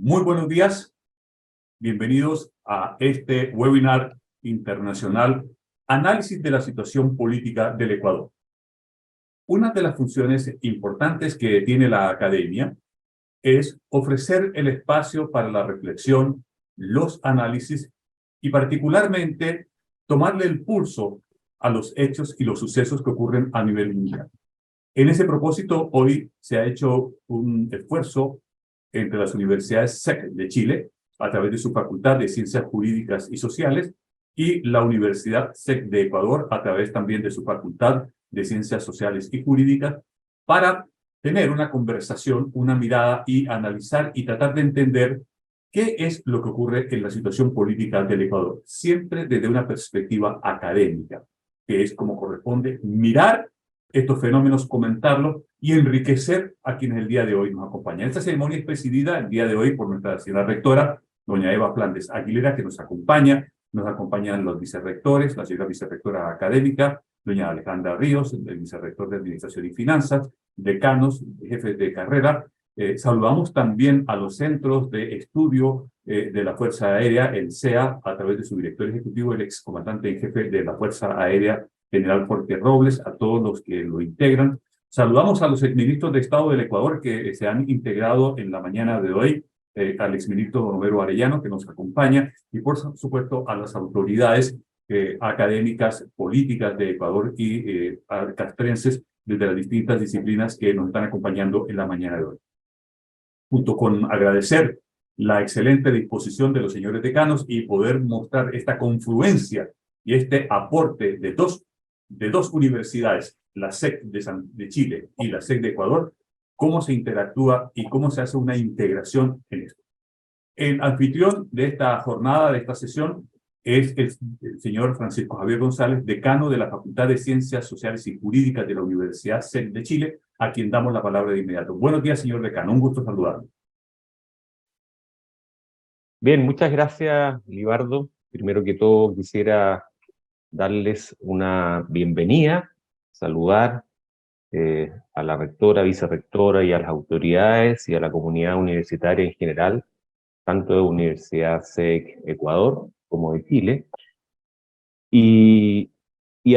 Muy buenos días, bienvenidos a este webinar internacional Análisis de la situación política del Ecuador. Una de las funciones importantes que tiene la academia es ofrecer el espacio para la reflexión, los análisis y particularmente tomarle el pulso a los hechos y los sucesos que ocurren a nivel mundial. En ese propósito, hoy se ha hecho un esfuerzo entre las universidades SEC de Chile, a través de su Facultad de Ciencias Jurídicas y Sociales, y la Universidad SEC de Ecuador, a través también de su Facultad de Ciencias Sociales y Jurídicas, para tener una conversación, una mirada y analizar y tratar de entender qué es lo que ocurre en la situación política del Ecuador, siempre desde una perspectiva académica, que es como corresponde mirar estos fenómenos, comentarlos y enriquecer a quienes el día de hoy nos acompañan. Esta ceremonia es presidida el día de hoy por nuestra señora rectora, doña Eva Flandes Aguilera, que nos acompañan los vicerrectores, la señora vicerrectora académica, doña Alejandra Ríos, el vicerrector de Administración y Finanzas, decanos, jefes de carrera. Saludamos también a los centros de estudio de la Fuerza Aérea, el CEA, a través de su director ejecutivo, el excomandante en jefe de la Fuerza Aérea, general Jorge Robles, a todos los que lo integran. Saludamos a los exministros de Estado del Ecuador que se han integrado en la mañana de hoy, al exministro Don Homero Arellano, que nos acompaña, y por supuesto a las autoridades académicas, políticas de Ecuador y castrenses desde las distintas disciplinas que nos están acompañando en la mañana de hoy. Junto con agradecer la excelente disposición de los señores decanos y poder mostrar esta confluencia y este aporte de dos universidades, la SEC de Chile y la SEC de Ecuador, cómo se interactúa y cómo se hace una integración en esto. El anfitrión de esta jornada, de esta sesión, es el señor Francisco Javier González, decano de la Facultad de Ciencias Sociales y Jurídicas de la Universidad SEC de Chile, a quien damos la palabra de inmediato. Buenos días, señor decano, un gusto saludarlo. Bien, muchas gracias, Libardo. Primero que todo quisiera darles una bienvenida, saludar a la rectora, vicerrectora y a las autoridades y a la comunidad universitaria en general, tanto de Universidad SEC Ecuador como de Chile. Y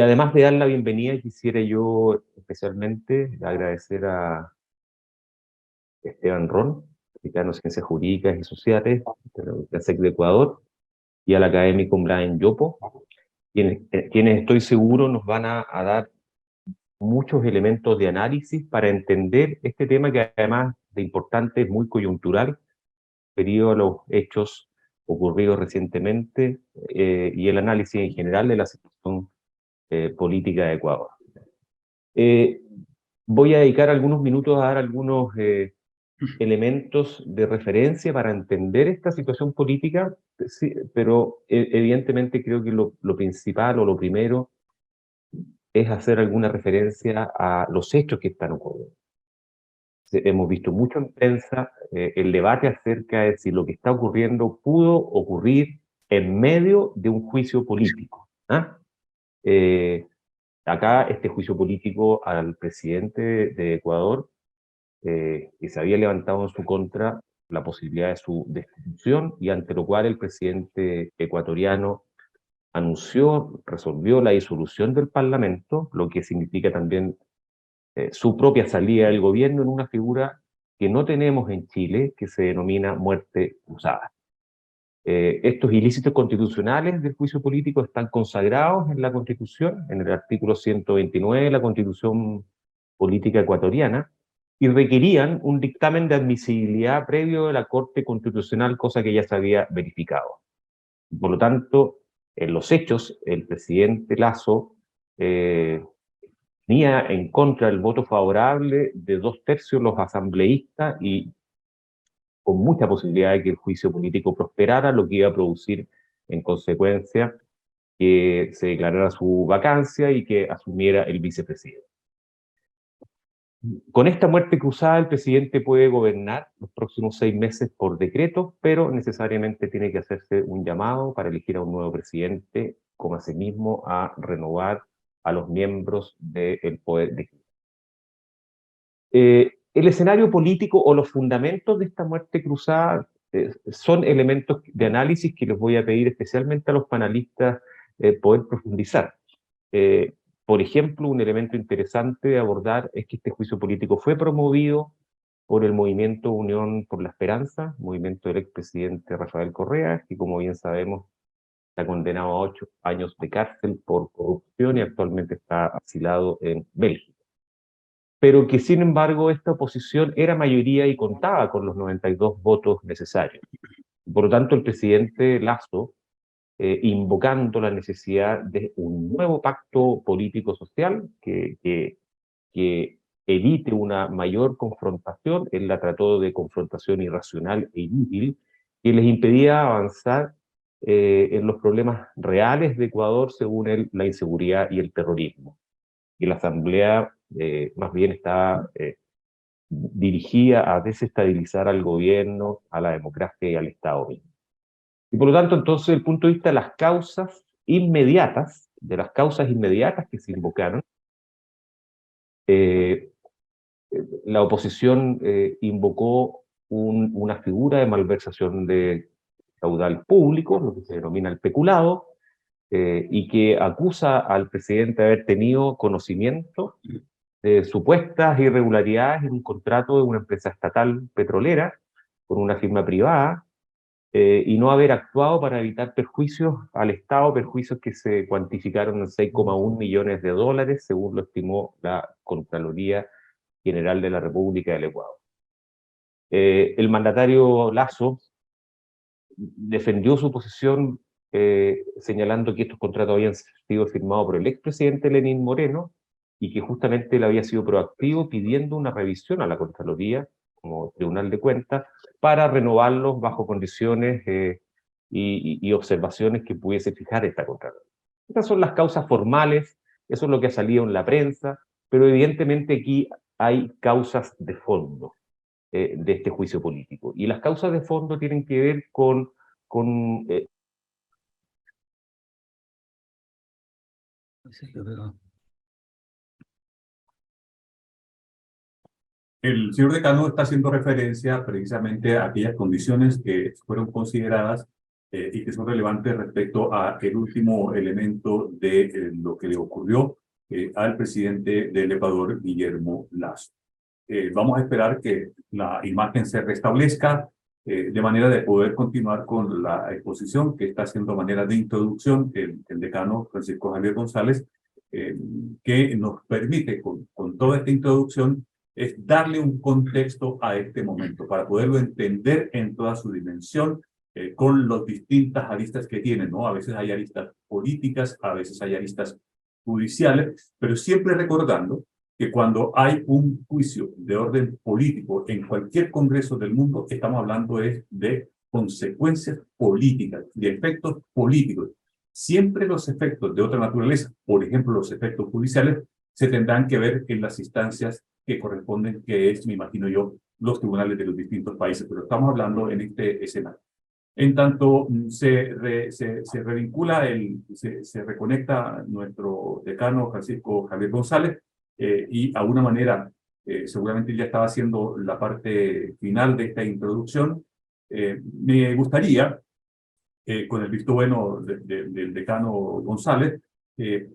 además de dar la bienvenida, quisiera yo especialmente agradecer a Esteban Ron, decano de Ciencias Jurídicas y Sociales de la SEC de Ecuador, y al académico Brian Yopo, quienes estoy seguro nos van a dar muchos elementos de análisis para entender este tema que además de importante es muy coyuntural, debido a los hechos ocurridos recientemente y el análisis en general de la situación política de Ecuador. Voy a dedicar algunos minutos a dar algunos elementos de referencia para entender esta situación política, sí, pero evidentemente creo que lo principal o lo primero es hacer alguna referencia a los hechos que están ocurriendo. Hemos visto mucho en prensa el debate acerca de si lo que está ocurriendo pudo ocurrir en medio de un juicio político. ¿Ah? Acá este juicio político al presidente de Ecuador, que se había levantado en su contra la posibilidad de su destitución y ante lo cual el presidente ecuatoriano resolvió la disolución del Parlamento, lo que significa también su propia salida del gobierno en una figura que no tenemos en Chile, que se denomina muerte cruzada. Estos ilícitos constitucionales del juicio político están consagrados en la Constitución, en el artículo 129 de la Constitución Política Ecuatoriana, y requerían un dictamen de admisibilidad previo de la Corte Constitucional, cosa que ya se había verificado. Por lo tanto, en los hechos, el presidente Lasso tenía en contra el voto favorable de 2/3 los asambleístas y con mucha posibilidad de que el juicio político prosperara, lo que iba a producir en consecuencia que se declarara su vacancia y que asumiera el vicepresidente. Con esta muerte cruzada, el presidente puede gobernar los próximos 6 meses por decreto, pero necesariamente tiene que hacerse un llamado para elegir a un nuevo presidente, como asimismo a renovar a los miembros del Poder de el escenario político o los fundamentos de esta muerte cruzada son elementos de análisis que les voy a pedir especialmente a los panelistas poder profundizar. Por ejemplo, un elemento interesante de abordar es que este juicio político fue promovido por el movimiento Unión por la Esperanza, movimiento del expresidente Rafael Correa, que como bien sabemos está condenado a 8 años de cárcel por corrupción y actualmente está asilado en Bélgica. Pero que sin embargo esta oposición era mayoría y contaba con los 92 votos necesarios. Por lo tanto, el presidente Lasso, invocando la necesidad de un nuevo pacto político-social que evite una mayor confrontación, él la trató de confrontación irracional e inútil, que les impedía avanzar en los problemas reales de Ecuador, según él, la inseguridad y el terrorismo. Y la Asamblea más bien está dirigida a desestabilizar al gobierno, a la democracia y al Estado mismo. Y por lo tanto, entonces, desde el punto de vista de las causas inmediatas, que se invocaron, la oposición invocó una figura de malversación de caudal público, lo que se denomina el peculado, y que acusa al presidente de haber tenido conocimiento de supuestas irregularidades en un contrato de una empresa estatal petrolera con una firma privada, y no haber actuado para evitar perjuicios al Estado, perjuicios que se cuantificaron en 6,1 millones de dólares, según lo estimó la Contraloría General de la República del Ecuador. El mandatario Lasso defendió su posición señalando que estos contratos habían sido firmados por el expresidente Lenín Moreno y que justamente él había sido proactivo pidiendo una revisión a la Contraloría como Tribunal de Cuentas para renovarlos bajo condiciones y observaciones que pudiese fijar esta Contraloría. Estas son las causas formales, eso es lo que ha salido en la prensa, pero evidentemente aquí hay causas de fondo de este juicio político. Y las causas de fondo tienen que ver con El señor decano está haciendo referencia precisamente a aquellas condiciones que fueron consideradas y que son relevantes respecto a el último elemento de lo que le ocurrió al presidente del Ecuador, Guillermo Lasso. Vamos a esperar que la imagen se restablezca de manera de poder continuar con la exposición que está haciendo a manera de introducción el decano Francisco Javier González, que nos permite con toda esta introducción es darle un contexto a este momento para poderlo entender en toda su dimensión con las distintas aristas que tiene, ¿no? A veces hay aristas políticas, a veces hay aristas judiciales, pero siempre recordando que cuando hay un juicio de orden político en cualquier congreso del mundo, estamos hablando de consecuencias políticas, de efectos políticos. Siempre los efectos de otra naturaleza, por ejemplo, los efectos judiciales, se tendrán que ver en las instancias que corresponden, que es, me imagino yo, los tribunales de los distintos países, pero estamos hablando en este escenario. En tanto se revincula, se reconecta nuestro decano Francisco Javier González, y a una manera, seguramente ya estaba haciendo la parte final de esta introducción, me gustaría, con el visto bueno del decano González,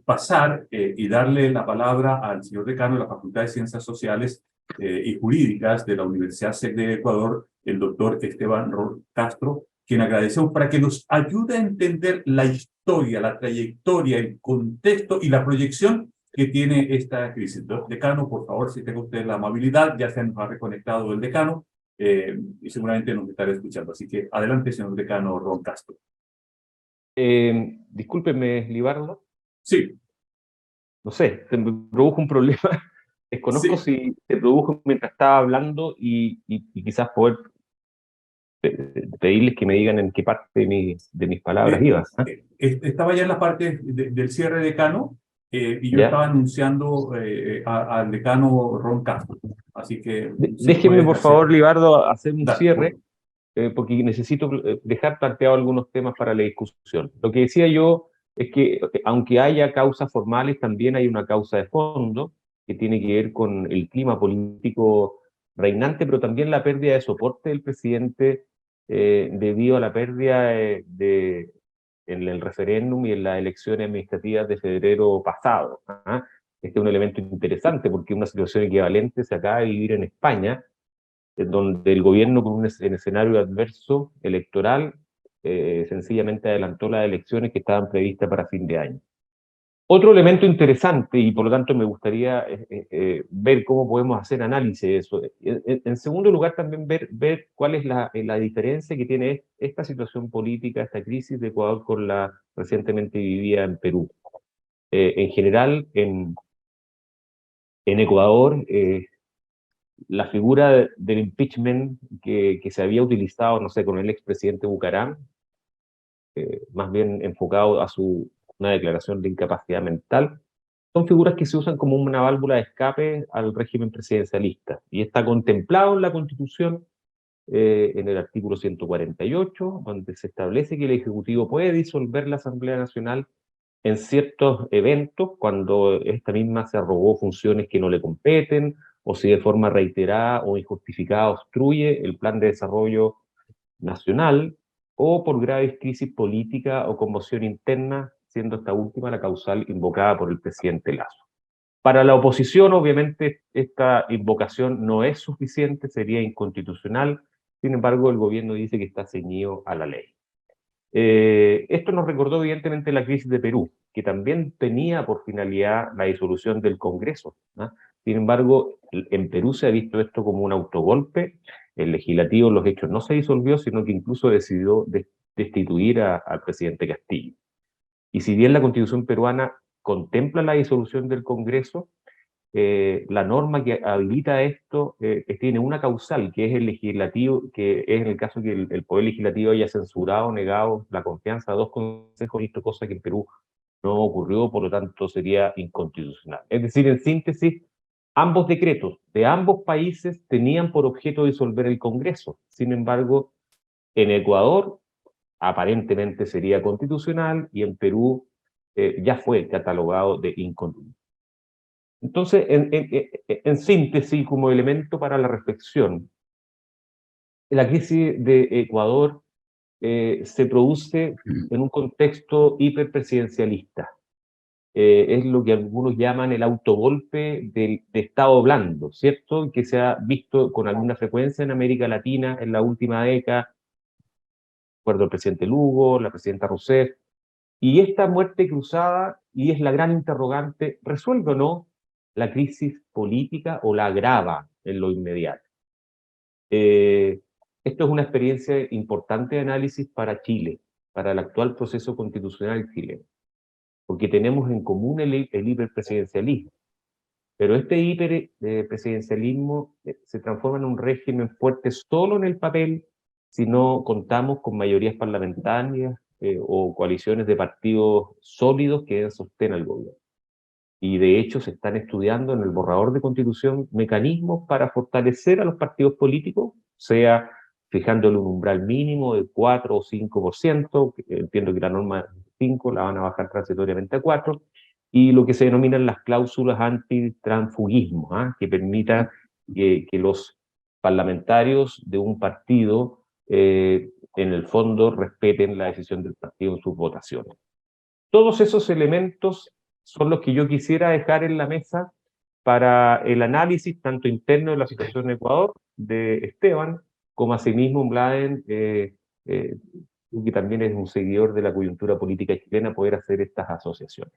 pasar y darle la palabra al señor decano de la Facultad de Ciencias Sociales y Jurídicas de la Universidad SEC de Ecuador, el doctor Esteban Ron Castro, quien agradecemos para que nos ayude a entender la historia, la trayectoria, el contexto y la proyección que tiene esta crisis. Decano, por favor, si tenga usted la amabilidad, ya se nos ha reconectado el decano y seguramente nos estará escuchando. Así que adelante, señor decano Ron Castro. Discúlpeme, Libardo. Sí. No sé, se me produjo un problema. Desconozco si se produjo mientras estaba hablando y quizás poder pedirles que me digan en qué parte de mis palabras iba. Estaba ya en la parte del cierre decano y yo ¿Ya? estaba anunciando al decano Ron Castro. Así que... Déjenme, por favor, Libardo, hacer un cierre, bueno. porque necesito dejar planteado algunos temas para la discusión. Lo que decía yo es que, aunque haya causas formales, también hay una causa de fondo que tiene que ver con el clima político reinante, pero también la pérdida de soporte del presidente debido a la pérdida en el referéndum y en las elecciones administrativas de febrero pasado. ¿Ah? Este es un elemento interesante porque una situación equivalente se acaba de vivir en España, en donde el gobierno con un escenario adverso electoral sencillamente adelantó las elecciones que estaban previstas para fin de año. Otro elemento interesante, y por lo tanto me gustaría ver cómo podemos hacer análisis de eso. En segundo lugar, también ver cuál es la diferencia que tiene esta situación política, esta crisis de Ecuador con la recientemente vivida en Perú. En general, en Ecuador, la figura del impeachment que se había utilizado, no sé, con el expresidente Bucaram, más bien enfocado a una declaración de incapacidad mental, son figuras que se usan como una válvula de escape al régimen presidencialista. Y está contemplado en la Constitución, en el artículo 148, donde se establece que el Ejecutivo puede disolver la Asamblea Nacional en ciertos eventos, cuando esta misma se arrogó funciones que no le competen, o si de forma reiterada o injustificada obstruye el plan de desarrollo nacional, o por graves crisis política o conmoción interna, siendo esta última la causal invocada por el presidente Lasso. Para la oposición, obviamente, esta invocación no es suficiente, sería inconstitucional. Sin embargo, el gobierno dice que está ceñido a la ley. Esto nos recordó evidentemente la crisis de Perú, que también tenía por finalidad la disolución del Congreso, ¿no? Sin embargo, en Perú se ha visto esto como un autogolpe. El legislativo en los hechos no se disolvió, sino que incluso decidió destituir al presidente Castillo. Y si bien la Constitución peruana contempla la disolución del Congreso, la norma que habilita esto tiene una causal, que es el legislativo, que es en el caso que el Poder Legislativo haya censurado o negado la confianza a dos consejos, esto cosa que en Perú no ocurrió, por lo tanto sería inconstitucional. Es decir, en síntesis, ambos decretos de ambos países tenían por objeto disolver el Congreso. Sin embargo, en Ecuador aparentemente sería constitucional y en Perú ya fue catalogado de inconstitucional. Entonces, en síntesis, como elemento para la reflexión, la crisis de Ecuador se produce en un contexto hiperpresidencialista. Es lo que algunos llaman el autogolpe de Estado blando, ¿cierto? Que se ha visto con alguna frecuencia en América Latina en la última década. Recuerdo el presidente Lugo, la presidenta Rousseff. Y esta muerte cruzada, y es la gran interrogante, ¿resuelve o no la crisis política o la agrava en lo inmediato? Esto es una experiencia importante de análisis para Chile, para el actual proceso constitucional chileno, porque tenemos en común el hiperpresidencialismo, pero este hiperpresidencialismo se transforma en un régimen fuerte solo en el papel si no contamos con mayorías parlamentarias o coaliciones de partidos sólidos que den sostén al gobierno. Y de hecho se están estudiando en el borrador de constitución mecanismos para fortalecer a los partidos políticos, sea fijándole un umbral mínimo de 4 o 5%, entiendo que la norma es 5, la van a bajar transitoriamente a 4, y lo que se denominan las cláusulas antitransfugismo, que permita que los parlamentarios de un partido en el fondo respeten la decisión del partido en sus votaciones. Todos esos elementos son los que yo quisiera dejar en la mesa para el análisis tanto interno de la situación en Ecuador, de Esteban, como asimismo Mladen, que también es un seguidor de la coyuntura política chilena, poder hacer estas asociaciones.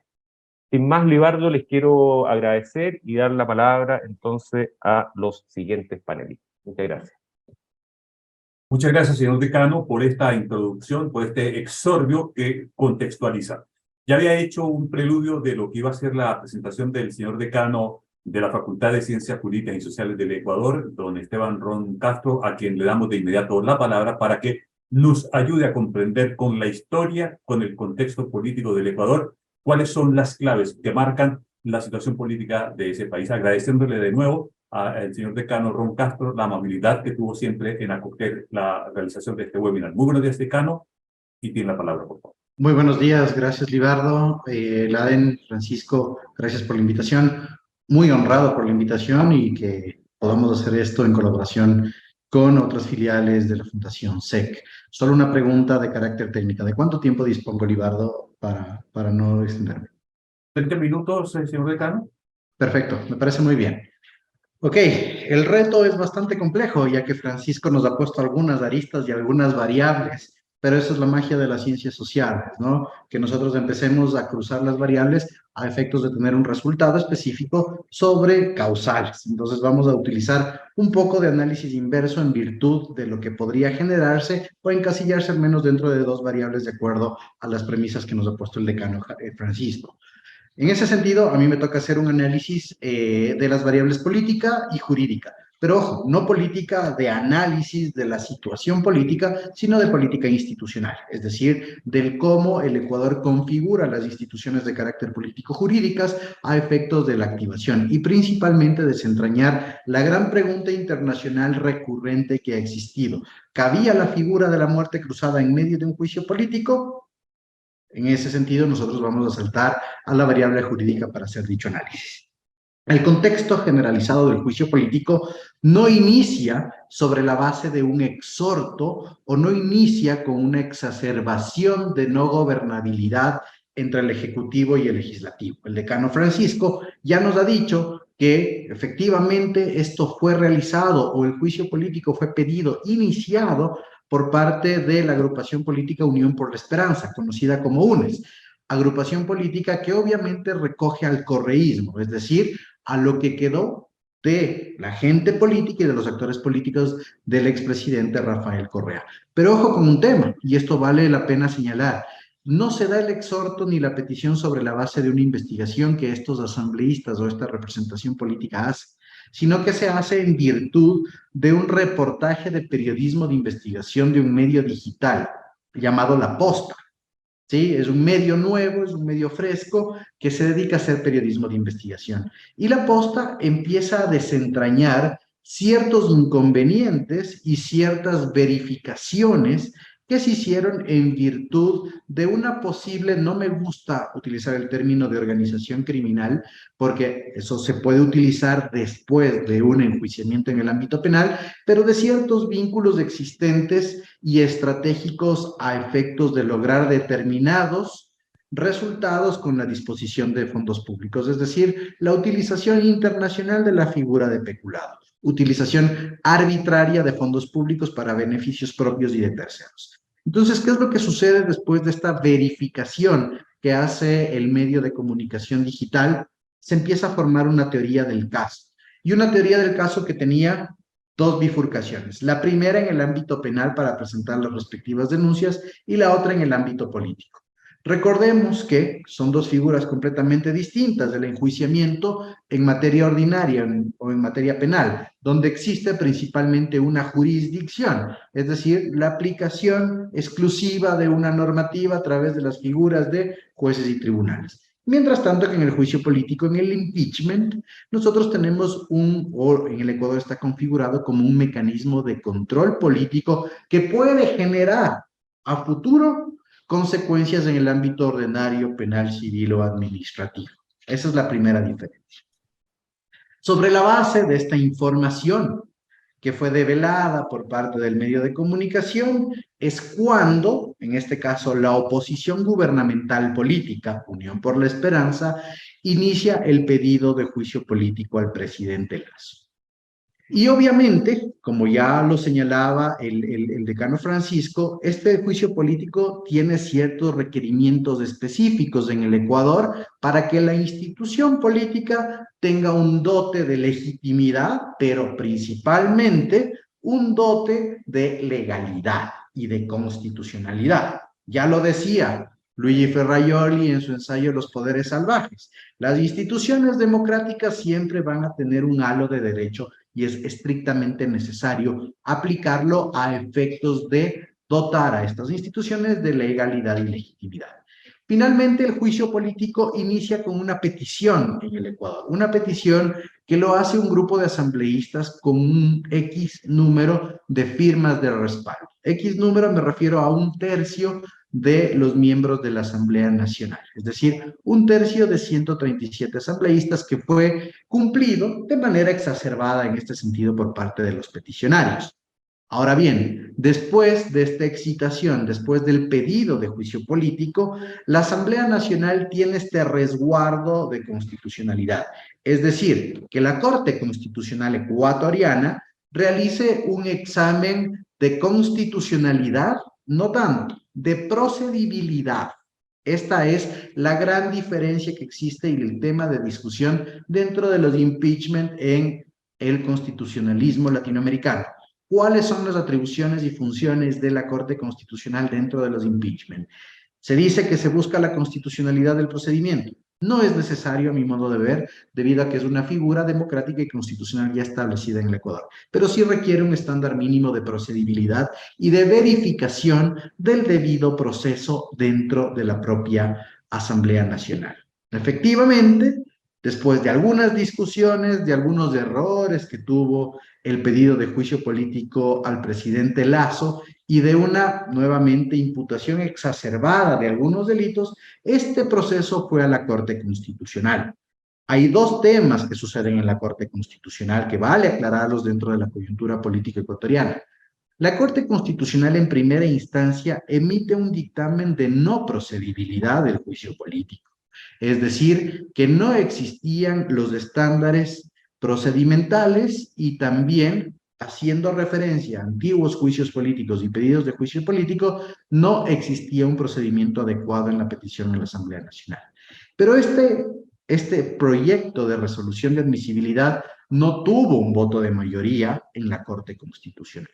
Sin más, Libardo, les quiero agradecer y dar la palabra entonces a los siguientes panelistas. Muchas gracias. Muchas gracias, señor decano, por esta introducción, por este exordio que contextualiza. Ya había hecho un preludio de lo que iba a ser la presentación del señor decano de la Facultad de Ciencias Jurídicas y Sociales del Ecuador, don Esteban Ron Castro, a quien le damos de inmediato la palabra para que nos ayude a comprender con la historia, con el contexto político del Ecuador, cuáles son las claves que marcan la situación política de ese país. Agradeciéndole de nuevo al señor decano Ron Castro la amabilidad que tuvo siempre en acoger la realización de este webinar. Muy buenos días, decano, y tiene la palabra, por favor. Muy buenos días, gracias Libardo, Laden, Francisco, gracias por la invitación. Muy honrado por la invitación y que podamos hacer esto en colaboración con otras filiales de la Fundación SEC. Solo una pregunta de carácter técnico. ¿De cuánto tiempo dispongo, Libardo, para no extenderme? 20 minutos, señor decano. Perfecto, me parece muy bien. Ok, el reto es bastante complejo, ya que Francisco nos ha puesto algunas aristas y algunas variables, pero eso es la magia de las ciencias sociales, ¿no? Que nosotros empecemos a cruzar las variables a efectos de tener un resultado específico sobre causales. Entonces vamos a utilizar un poco de análisis inverso en virtud de lo que podría generarse o encasillarse al menos dentro de dos variables de acuerdo a las premisas que nos ha puesto el decano Francisco. En ese sentido, a mí me toca hacer un análisis de las variables política y jurídica. Pero ojo, no política de análisis de la situación política, sino de política institucional, es decir, del cómo el Ecuador configura las instituciones de carácter político-jurídicas a efectos de la activación y principalmente desentrañar la gran pregunta internacional recurrente que ha existido. ¿Cabía la figura de la muerte cruzada en medio de un juicio político? En ese sentido, nosotros vamos a saltar a la variable jurídica para hacer dicho análisis. El contexto generalizado del juicio político no inicia sobre la base de un exhorto o no inicia con una exacerbación de no gobernabilidad entre el Ejecutivo y el Legislativo. El decano Francisco ya nos ha dicho que efectivamente esto fue realizado o el juicio político fue pedido, iniciado por parte de la agrupación política Unión por la Esperanza, conocida como UNES, agrupación política que obviamente recoge al correísmo, es decir, a lo que quedó de la gente política y de los actores políticos del expresidente Rafael Correa. Pero ojo con un tema, y esto vale la pena señalar, no se da el exhorto ni la petición sobre la base de una investigación que estos asambleístas o esta representación política hace, sino que se hace en virtud de un reportaje de periodismo de investigación de un medio digital llamado La Posta. ¿Sí? Es un medio nuevo, es un medio fresco que se dedica a hacer periodismo de investigación. Y La Posta empieza a desentrañar ciertos inconvenientes y ciertas verificaciones que se hicieron en virtud de una posible, no me gusta utilizar el término de organización criminal, porque eso se puede utilizar después de un enjuiciamiento en el ámbito penal, pero de ciertos vínculos existentes y estratégicos a efectos de lograr determinados resultados con la disposición de fondos públicos, es decir, la utilización internacional de la figura de peculado, utilización arbitraria de fondos públicos para beneficios propios y de terceros. Entonces, ¿qué es lo que sucede después de esta verificación que hace el medio de comunicación digital? Se empieza a formar una teoría del caso, y una teoría del caso que tenía dos bifurcaciones. La primera en el ámbito penal para presentar las respectivas denuncias y la otra en el ámbito político. Recordemos que son dos figuras completamente distintas del enjuiciamiento en materia ordinaria o en materia penal, donde existe principalmente una jurisdicción, es decir, la aplicación exclusiva de una normativa a través de las figuras de jueces y tribunales. Mientras tanto que en el juicio político, en el impeachment, nosotros tenemos o en el Ecuador está configurado como un mecanismo de control político que puede generar a futuro consecuencias en el ámbito ordinario, penal, civil o administrativo. Esa es la primera diferencia. Sobre la base de esta información que fue develada por parte del medio de comunicación, es cuando, en este caso, la oposición gubernamental política, Unión por la Esperanza, inicia el pedido de juicio político al presidente Lasso. Y obviamente, como ya lo señalaba el decano Francisco, este juicio político tiene ciertos requerimientos específicos en el Ecuador para que la institución política tenga un dote de legitimidad, pero principalmente un dote de legalidad y de constitucionalidad. Ya lo decía Luigi Ferraioli en su ensayo Los poderes salvajes. Las instituciones democráticas siempre van a tener un halo de derecho y es estrictamente necesario aplicarlo a efectos de dotar a estas instituciones de legalidad y legitimidad. Finalmente, el juicio político inicia con una petición en el Ecuador, una petición que lo hace un grupo de asambleístas con un X número de firmas de respaldo. X número me refiero a 1/3 de los miembros de la Asamblea Nacional, es decir, 1/3 de 137 asambleístas que fue cumplido de manera exacerbada en este sentido por parte de los peticionarios. Ahora bien, después de esta excitación, después del pedido de juicio político, la Asamblea Nacional tiene este resguardo de constitucionalidad. Es decir, que la Corte Constitucional Ecuatoriana realice un examen de constitucionalidad, no tanto, de procedibilidad. Esta es la gran diferencia que existe y el tema de discusión dentro de los impeachment en el constitucionalismo latinoamericano. ¿Cuáles son las atribuciones y funciones de la Corte Constitucional dentro de los impeachment? Se dice que se busca la constitucionalidad del procedimiento. No es necesario, a mi modo de ver, debido a que es una figura democrática y constitucional ya establecida en el Ecuador, pero sí requiere un estándar mínimo de procedibilidad y de verificación del debido proceso dentro de la propia Asamblea Nacional. Efectivamente, después de algunas discusiones, de algunos errores que tuvo el pedido de juicio político al presidente Lasso y de una, nuevamente, imputación exacerbada de algunos delitos, este proceso fue a la Corte Constitucional. Hay dos temas que suceden en la Corte Constitucional que vale aclararlos dentro de la coyuntura política ecuatoriana. La Corte Constitucional en primera instancia emite un dictamen de no procedibilidad del juicio político. Es decir, que no existían los estándares procedimentales y también, haciendo referencia a antiguos juicios políticos y pedidos de juicio político, no existía un procedimiento adecuado en la petición en la Asamblea Nacional. Pero este proyecto de resolución de admisibilidad no tuvo un voto de mayoría en la Corte Constitucional.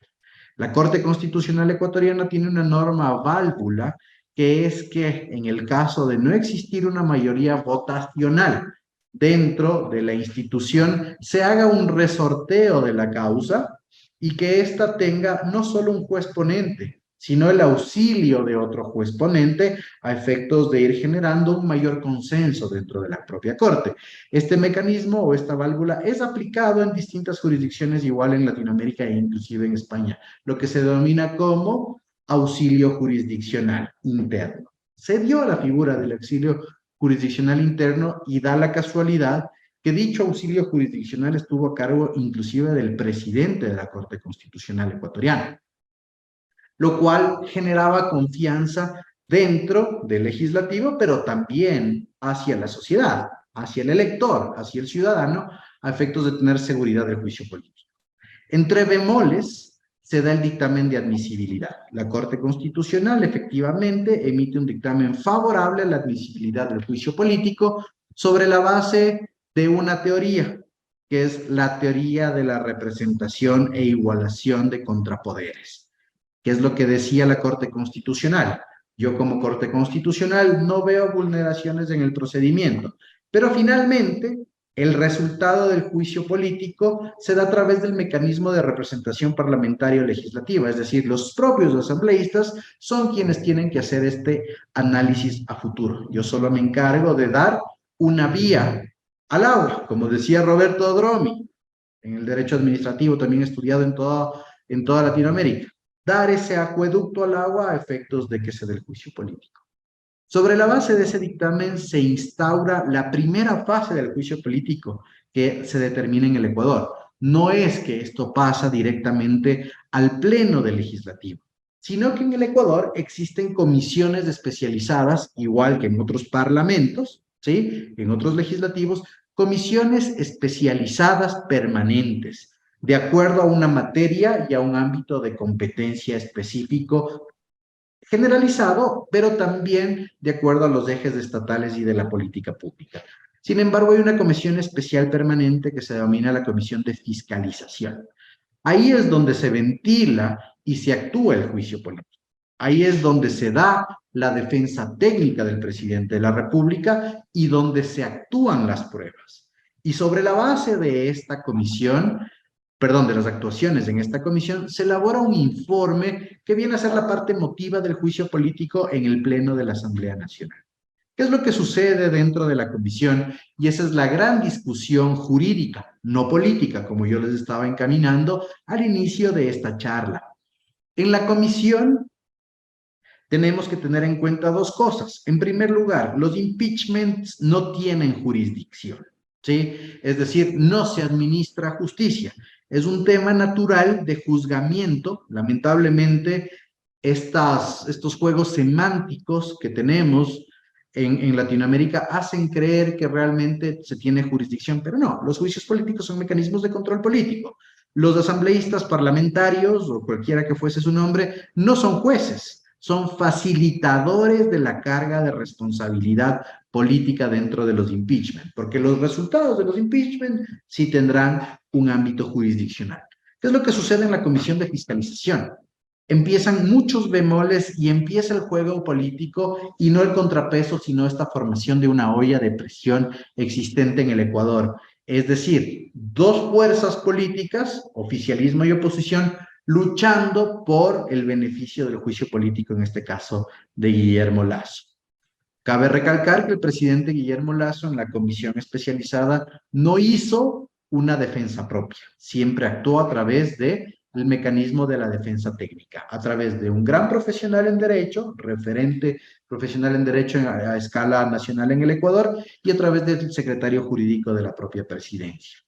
La Corte Constitucional ecuatoriana tiene una norma válvula que es que en el caso de no existir una mayoría votacional dentro de la institución, se haga un resorteo de la causa y que ésta tenga no solo un juez ponente, sino el auxilio de otro juez ponente a efectos de ir generando un mayor consenso dentro de la propia Corte. Este mecanismo o esta válvula es aplicado en distintas jurisdicciones, igual en Latinoamérica e inclusive en España, lo que se denomina como auxilio jurisdiccional interno. Se dio la figura del auxilio jurisdiccional interno y da la casualidad que dicho auxilio jurisdiccional estuvo a cargo inclusive del presidente de la Corte Constitucional ecuatoriana, lo cual generaba confianza dentro del legislativo, pero también hacia la sociedad, hacia el elector, hacia el ciudadano, a efectos de tener seguridad del juicio político. Entre bemoles, se da el dictamen de admisibilidad. La Corte Constitucional efectivamente emite un dictamen favorable a la admisibilidad del juicio político sobre la base de una teoría, que es la teoría de la representación e igualación de contrapoderes. ¿Qué es lo que decía la Corte Constitucional? Yo como Corte Constitucional no veo vulneraciones en el procedimiento, pero finalmente el resultado del juicio político se da a través del mecanismo de representación parlamentaria o legislativa, es decir, los propios asambleístas son quienes tienen que hacer este análisis a futuro. Yo solo me encargo de dar una vía al agua, como decía Roberto Dromi, en el derecho administrativo, también estudiado en toda Latinoamérica, dar ese acueducto al agua a efectos de que se dé el juicio político. Sobre la base de ese dictamen se instaura la primera fase del juicio político que se determina en el Ecuador. No es que esto pasa directamente al pleno del legislativo, sino que en el Ecuador existen comisiones especializadas, igual que en otros parlamentos, ¿sí? En otros legislativos, comisiones especializadas permanentes, de acuerdo a una materia y a un ámbito de competencia específico generalizado, pero también de acuerdo a los ejes estatales y de la política pública. Sin embargo, hay una comisión especial permanente que se denomina la Comisión de Fiscalización. Ahí es donde se ventila y se actúa el juicio político. Ahí es donde se da la defensa técnica del presidente de la República y donde se actúan las pruebas. Y sobre la base de esta comisión, de las actuaciones en esta comisión, se elabora un informe que viene a ser la parte emotiva del juicio político en el Pleno de la Asamblea Nacional. ¿Qué es lo que sucede dentro de la comisión? Y esa es la gran discusión jurídica, no política, como yo les estaba encaminando al inicio de esta charla. En la comisión tenemos que tener en cuenta dos cosas. En primer lugar, los impeachments no tienen jurisdicción. ¿sí? Es decir, no se administra justicia. Es un tema natural de juzgamiento. Lamentablemente, estos juegos semánticos que tenemos en Latinoamérica hacen creer que realmente se tiene jurisdicción, pero no, los juicios políticos son mecanismos de control político. Los asambleístas parlamentarios, o cualquiera que fuese su nombre, no son jueces, son facilitadores de la carga de responsabilidad política dentro de los impeachment, porque los resultados de los impeachment sí tendrán un ámbito jurisdiccional. ¿Qué es lo que sucede en la Comisión de Fiscalización? Empiezan muchos bemoles y empieza el juego político y no el contrapeso, sino esta formación de una olla de presión existente en el Ecuador. Es decir, dos fuerzas políticas, oficialismo y oposición, luchando por el beneficio del juicio político, en este caso de Guillermo Lasso. Cabe recalcar que el presidente Guillermo Lasso en la comisión especializada no hizo una defensa propia, siempre actuó a través del mecanismo de la defensa técnica, a través de un gran profesional en derecho, referente profesional en derecho a escala nacional en el Ecuador, y a través del secretario jurídico de la propia presidencia.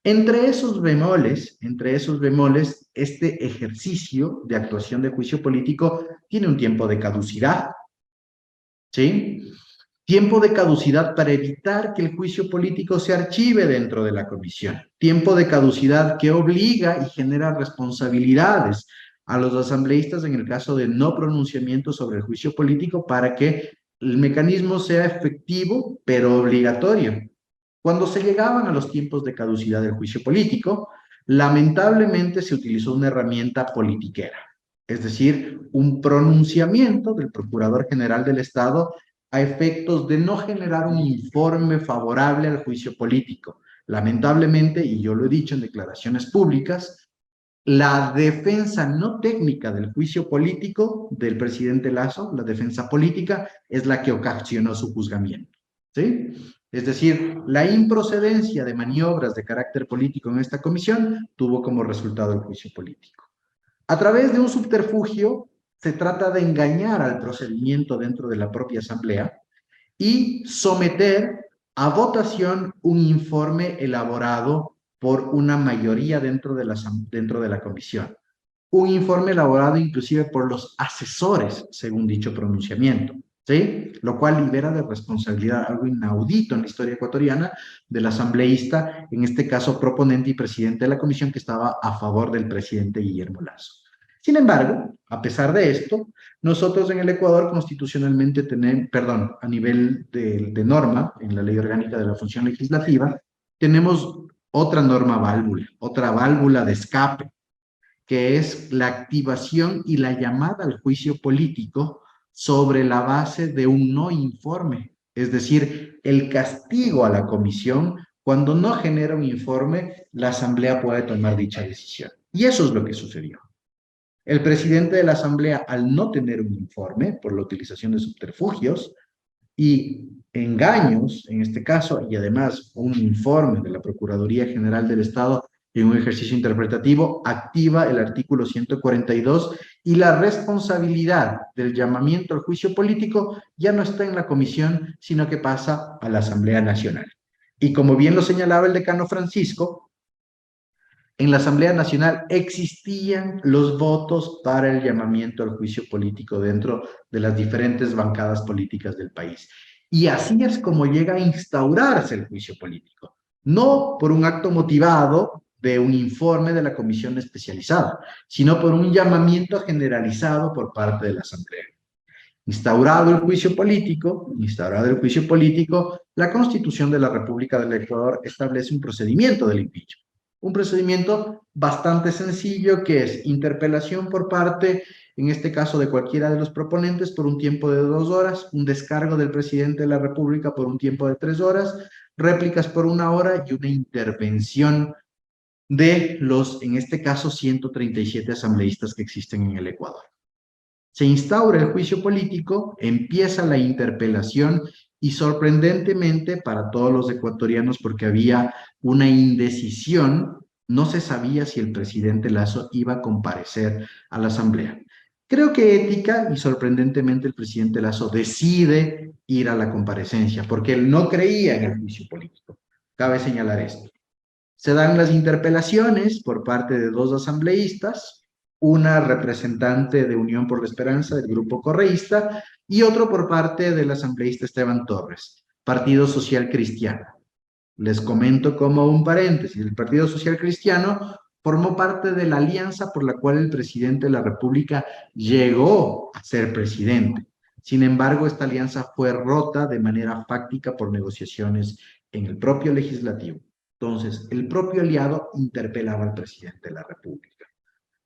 Entre esos bemoles, este ejercicio de actuación de juicio político tiene un tiempo de caducidad, ¿sí? Tiempo de caducidad para evitar que el juicio político se archive dentro de la comisión. Tiempo de caducidad que obliga y genera responsabilidades a los asambleístas en el caso de no pronunciamiento sobre el juicio político para que el mecanismo sea efectivo, pero obligatorio. Cuando se llegaban a los tiempos de caducidad del juicio político, lamentablemente se utilizó una herramienta politiquera, es decir, un pronunciamiento del Procurador General del Estado a efectos de no generar un informe favorable al juicio político. Lamentablemente, y yo lo he dicho en declaraciones públicas, la defensa no técnica del juicio político del presidente Lasso, la defensa política, es la que ocasionó su juzgamiento, ¿sí? Es decir, la improcedencia de maniobras de carácter político en esta comisión tuvo como resultado el juicio político. A través de un subterfugio, se trata de engañar al procedimiento dentro de la propia asamblea y someter a votación un informe elaborado por una mayoría dentro de la comisión. Un informe elaborado inclusive por los asesores, según dicho pronunciamiento, ¿sí? Lo cual libera de responsabilidad, algo inaudito en la historia ecuatoriana, del asambleísta, en este caso proponente y presidente de la comisión, que estaba a favor del presidente Guillermo Lasso. Sin embargo, a pesar de esto, nosotros en el Ecuador constitucionalmente tenemos, perdón, a nivel de norma, en la Ley Orgánica de la Función Legislativa, tenemos otra norma válvula, otra válvula de escape, que es la activación y la llamada al juicio político sobre la base de un no informe, es decir, el castigo a la comisión cuando no genera un informe, la asamblea puede tomar dicha decisión. Y eso es lo que sucedió. El presidente de la asamblea, al no tener un informe por la utilización de subterfugios y engaños, en este caso, y además un informe de la Procuraduría General del Estado en un ejercicio interpretativo, activa el artículo 142 y la responsabilidad del llamamiento al juicio político ya no está en la comisión, sino que pasa a la Asamblea Nacional. Y como bien lo señalaba el decano Francisco, en la Asamblea Nacional existían los votos para el llamamiento al juicio político dentro de las diferentes bancadas políticas del país. Y así es como llega a instaurarse el juicio político. No por un acto motivado de un informe de la comisión especializada, sino por un llamamiento generalizado por parte de la Asamblea. Instaurado el juicio político, la Constitución de la República del Ecuador establece un procedimiento del impeachment. Un procedimiento bastante sencillo que es interpelación por parte, en este caso de cualquiera de los proponentes, por un tiempo de 2 horas, un descargo del presidente de la República por un tiempo de 3 horas, réplicas por 1 hora y una intervención de los, en este caso, 137 asambleístas que existen en el Ecuador. Se instaura el juicio político, empieza la interpelación y sorprendentemente para todos los ecuatorianos, porque había una indecisión, no se sabía si el presidente Lasso iba a comparecer a la asamblea. Creo que ética y sorprendentemente el presidente Lasso decide ir a la comparecencia porque él no creía en el juicio político. Cabe señalar esto. Se dan las interpelaciones por parte de dos asambleístas, una representante de Unión por la Esperanza del grupo correísta y otro por parte del asambleísta Esteban Torres, Partido Social Cristiano. Les comento como un paréntesis, el Partido Social Cristiano formó parte de la alianza por la cual el presidente de la República llegó a ser presidente. Sin embargo, esta alianza fue rota de manera fáctica por negociaciones en el propio legislativo. Entonces, el propio aliado interpelaba al presidente de la República.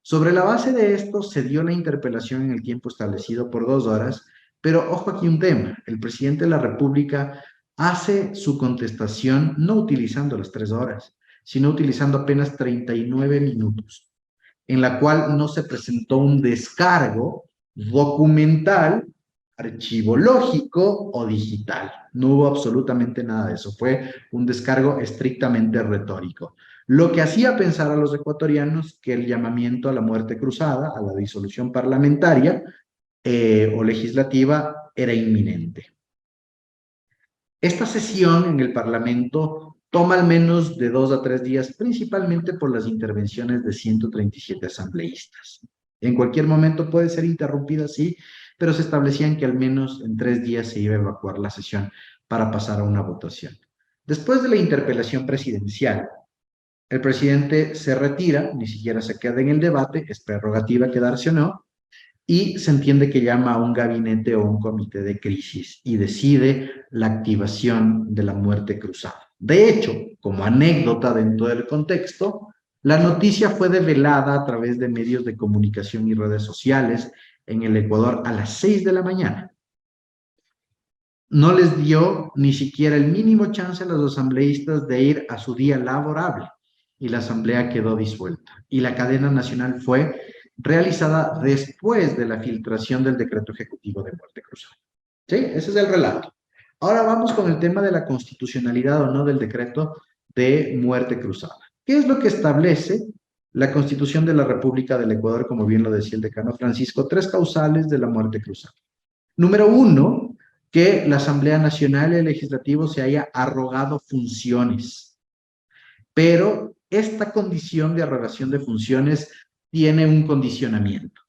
Sobre la base de esto, se dio la interpelación en el tiempo establecido por 2 horas, pero ojo aquí un tema, el presidente de la República hace su contestación no utilizando las 3 horas, sino utilizando apenas 39 minutos, en la cual no se presentó un descargo documental, archivológico o digital. No hubo absolutamente nada de eso, fue un descargo estrictamente retórico. Lo que hacía pensar a los ecuatorianos que el llamamiento a la muerte cruzada, a la disolución parlamentaria o legislativa, era inminente. Esta sesión en el Parlamento toma al menos de 2 a 3 días, principalmente por las intervenciones de 137 asambleístas. En cualquier momento puede ser interrumpida, sí, pero se establecían que al menos en 3 días se iba a evacuar la sesión para pasar a una votación. Después de la interpelación presidencial, el presidente se retira, ni siquiera se queda en el debate, es prerrogativa quedarse o no, y se entiende que llama a un gabinete o un comité de crisis y decide la activación de la muerte cruzada. De hecho, como anécdota dentro del contexto, la noticia fue develada a través de medios de comunicación y redes sociales en el Ecuador a las 6 de la mañana. No les dio ni siquiera el mínimo chance a los asambleístas de ir a su día laborable y la asamblea quedó disuelta. Y la cadena nacional fue realizada después de la filtración del decreto ejecutivo de muerte cruzada. ¿Sí? Ese es el relato. Ahora vamos con el tema de la constitucionalidad o no del decreto de muerte cruzada. ¿Qué es lo que establece la Constitución de la República del Ecuador, como bien lo decía el decano Francisco? 3 causales de la muerte cruzada. Número 1, que la Asamblea Nacional y el Legislativo se haya arrogado funciones. Pero esta condición de arrogación de funciones tiene un condicionamiento,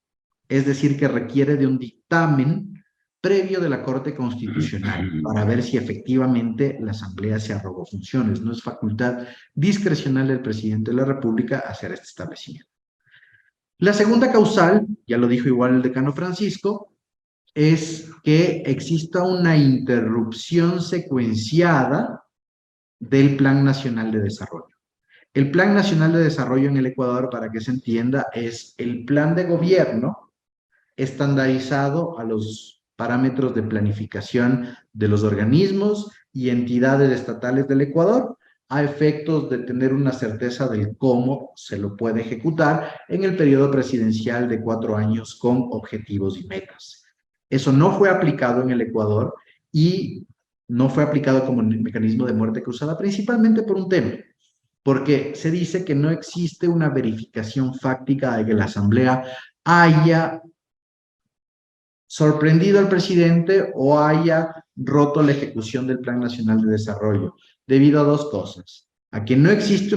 es decir, que requiere de un dictamen previo de la Corte Constitucional para ver si efectivamente la Asamblea se arrogó funciones. No es facultad discrecional del presidente de la República hacer este establecimiento. La segunda causal, ya lo dijo igual el decano Francisco, es que exista una interrupción secuenciada del Plan Nacional de Desarrollo. El Plan Nacional de Desarrollo en el Ecuador, para que se entienda, es el plan de gobierno estandarizado a los parámetros de planificación de los organismos y entidades estatales del Ecuador, a efectos de tener una certeza de cómo se lo puede ejecutar en el periodo presidencial de 4 años con objetivos y metas. Eso no fue aplicado en el Ecuador y no fue aplicado como mecanismo de muerte cruzada, principalmente por un tema, porque se dice que no existe una verificación fáctica de que la Asamblea haya sorprendido al presidente o haya roto la ejecución del Plan Nacional de Desarrollo, debido a 2 cosas. A que no existe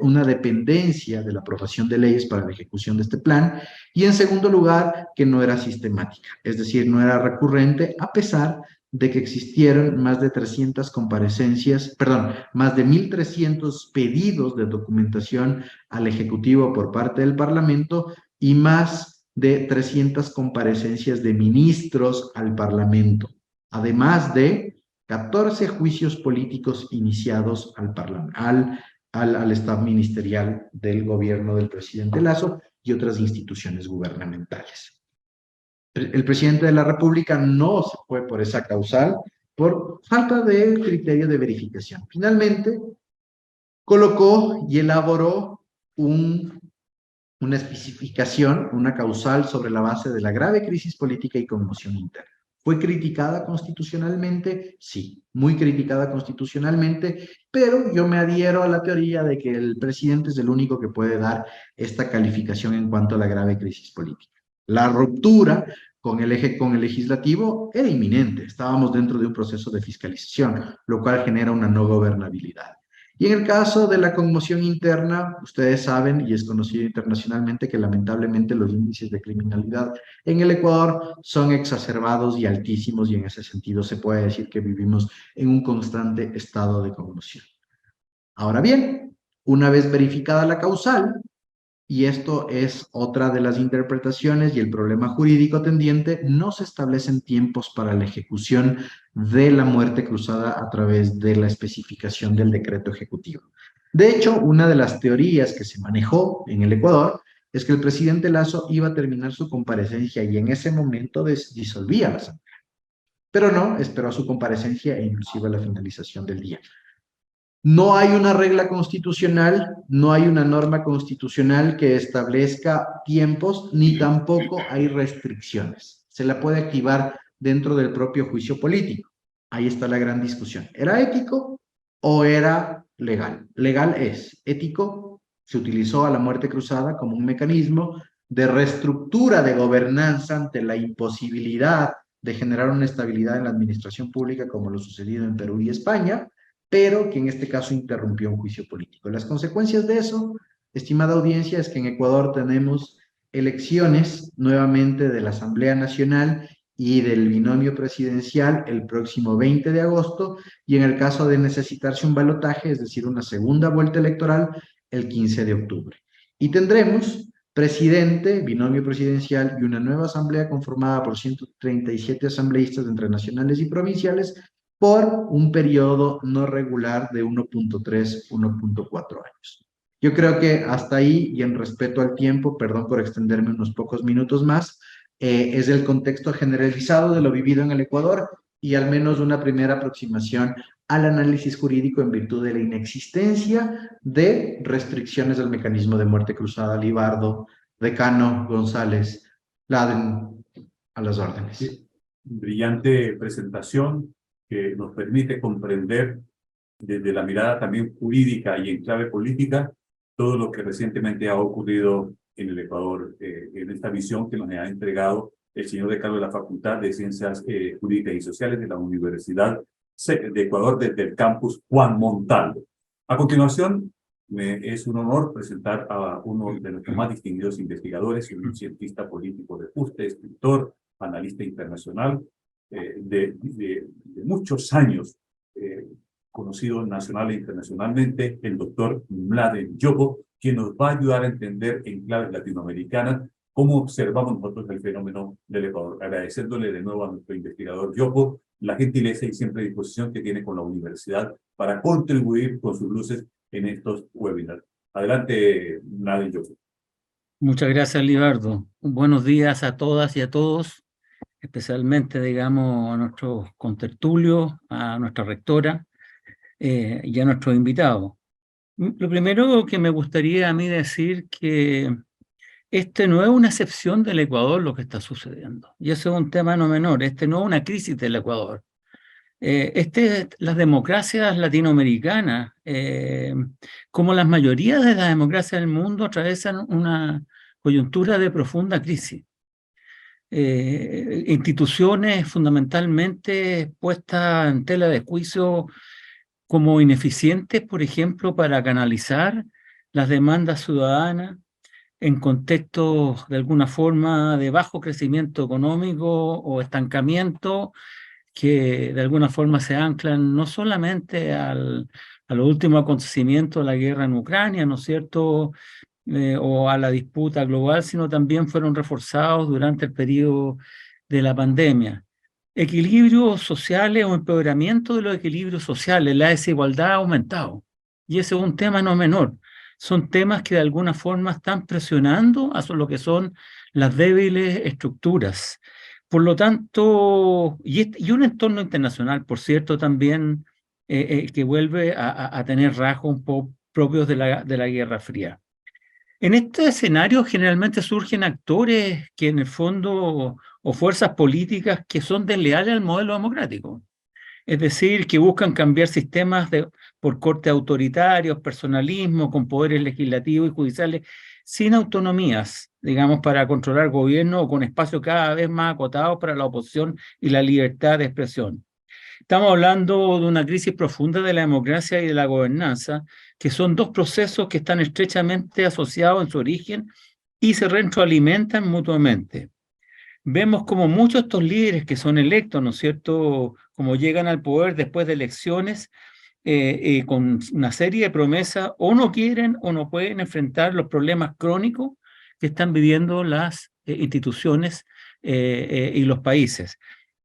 una dependencia de la aprobación de leyes para la ejecución de este plan, y en segundo lugar, que no era sistemática, es decir, no era recurrente, a pesar de que existieron más de 300 comparecencias, perdón, más de 1.300 pedidos de documentación al Ejecutivo por parte del Parlamento y más de 300 comparecencias de ministros al Parlamento, además de 14 juicios políticos iniciados al staff ministerial del gobierno del presidente Lasso y otras instituciones gubernamentales. El presidente de la República no se fue por esa causal por falta de criterio de verificación. Finalmente, colocó y elaboró una especificación, una causal sobre la base de la grave crisis política y conmoción interna. ¿Fue criticada constitucionalmente? Sí, muy criticada constitucionalmente, pero yo me adhiero a la teoría de que el presidente es el único que puede dar esta calificación en cuanto a la grave crisis política. La ruptura con el legislativo era inminente, estábamos dentro de un proceso de fiscalización, lo cual genera una no gobernabilidad. Y en el caso de la conmoción interna, ustedes saben, y es conocido internacionalmente, que lamentablemente los índices de criminalidad en el Ecuador son exacerbados y altísimos, y en ese sentido se puede decir que vivimos en un constante estado de conmoción. Ahora bien, una vez verificada la causal, y esto es otra de las interpretaciones y el problema jurídico tendiente, no se establecen tiempos para la ejecución de la muerte cruzada a través de la especificación del decreto ejecutivo. De hecho, una de las teorías que se manejó en el Ecuador es que el presidente Lasso iba a terminar su comparecencia y en ese momento disolvía la asamblea. Pero no, esperó a su comparecencia e inclusive a la finalización del día. No hay una regla constitucional, no hay una norma constitucional que establezca tiempos, ni tampoco hay restricciones. Se la puede activar dentro del propio juicio político. Ahí está la gran discusión. ¿Era ético o era legal? Legal es. Ético, se utilizó a la muerte cruzada como un mecanismo de reestructura de gobernanza ante la imposibilidad de generar una estabilidad en la administración pública como lo sucedido en Perú y España, pero que en este caso interrumpió un juicio político. Las consecuencias de eso, estimada audiencia, es que en Ecuador tenemos elecciones nuevamente de la Asamblea Nacional y del binomio presidencial el próximo 20 de agosto, y en el caso de necesitarse un balotaje, es decir, una segunda vuelta electoral, el 15 de octubre. Y tendremos presidente, binomio presidencial y una nueva asamblea conformada por 137 asambleístas entre nacionales y provinciales, por un periodo no regular de 1.3, 1.4 años. Yo creo que hasta ahí, y en respeto al tiempo, perdón por extenderme unos pocos minutos más, es el contexto generalizado de lo vivido en el Ecuador y al menos una primera aproximación al análisis jurídico en virtud de la inexistencia de restricciones del mecanismo de muerte cruzada. Libardo, Decano, González, Laden, a las órdenes. Brillante presentación que nos permite comprender desde la mirada también jurídica y en clave política todo lo que recientemente ha ocurrido en el Ecuador, en esta visión que nos ha entregado el señor decano de la Facultad de Ciencias Jurídicas y Sociales de la Universidad de Ecuador desde el campus Juan Montalvo. A continuación, es un honor presentar a uno de nuestros más distinguidos investigadores, un cientista político de fuste, escritor, analista internacional de muchos años, conocido nacional e internacionalmente, el doctor Mladen Yobo, quien nos va a ayudar a entender en clave latinoamericana cómo observamos nosotros el fenómeno del Ecuador. Agradeciéndole de nuevo a nuestro investigador Yobo la gentileza y siempre disposición que tiene con la universidad para contribuir con sus luces en estos webinars. Adelante, Mladen Yobo. Muchas gracias, Libardo. Buenos días a todas y a todos, especialmente, digamos, a nuestros contertulios, a nuestra rectora y a nuestros invitados. Lo primero que me gustaría a mí decir que este no es una excepción del Ecuador lo que está sucediendo, y eso es un tema no menor. Este no es una crisis del Ecuador. Las democracias latinoamericanas, como la mayoría de las democracias del mundo, atravesan una coyuntura de profunda crisis. Instituciones fundamentalmente puestas en tela de juicio como ineficientes, por ejemplo, para canalizar las demandas ciudadanas en contextos de alguna forma de bajo crecimiento económico o estancamiento, que de alguna forma se anclan no solamente a los últimos acontecimientos de la guerra en Ucrania, ¿no es cierto?, o a la disputa global, sino también fueron reforzados durante el periodo de la pandemia. Equilibrios sociales o empeoramiento de los equilibrios sociales, la desigualdad ha aumentado, y ese es un tema no menor. Son temas que de alguna forma están presionando a lo que son las débiles estructuras. Por lo tanto, y un entorno internacional, por cierto, también que vuelve a tener rasgos un poco propios de la Guerra Fría. En este escenario generalmente surgen actores que en el fondo, o fuerzas políticas que son desleales al modelo democrático. Es decir, que buscan cambiar sistemas por corte autoritarios, personalismo, con poderes legislativos y judiciales, sin autonomías, digamos, para controlar gobierno o con espacios cada vez más acotados para la oposición y la libertad de expresión. Estamos hablando de una crisis profunda de la democracia y de la gobernanza, que son dos procesos que están estrechamente asociados en su origen y se retroalimentan mutuamente. Vemos como muchos de estos líderes que son electos, ¿no es cierto?, como llegan al poder después de elecciones, con una serie de promesas, o no quieren o no pueden enfrentar los problemas crónicos que están viviendo las instituciones y los países.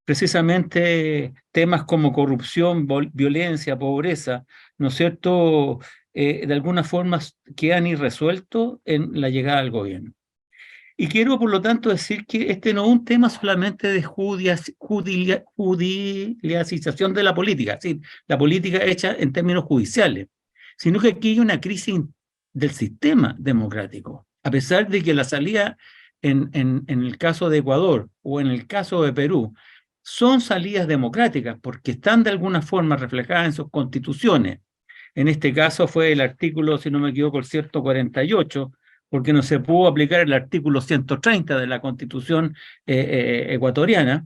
Precisamente temas como corrupción, violencia, pobreza, ¿no es cierto?, de alguna forma quedan irresueltos en la llegada al gobierno. Y quiero, por lo tanto, decir que este no es un tema solamente de judicialización de la política, es decir, la política hecha en términos judiciales, sino que aquí hay una crisis del sistema democrático. A pesar de que la salida en el caso de Ecuador o en el caso de Perú son salidas democráticas porque están de alguna forma reflejadas en sus constituciones. En este caso fue el artículo, si no me equivoco, el 148, porque no se pudo aplicar el artículo 130 de la Constitución ecuatoriana.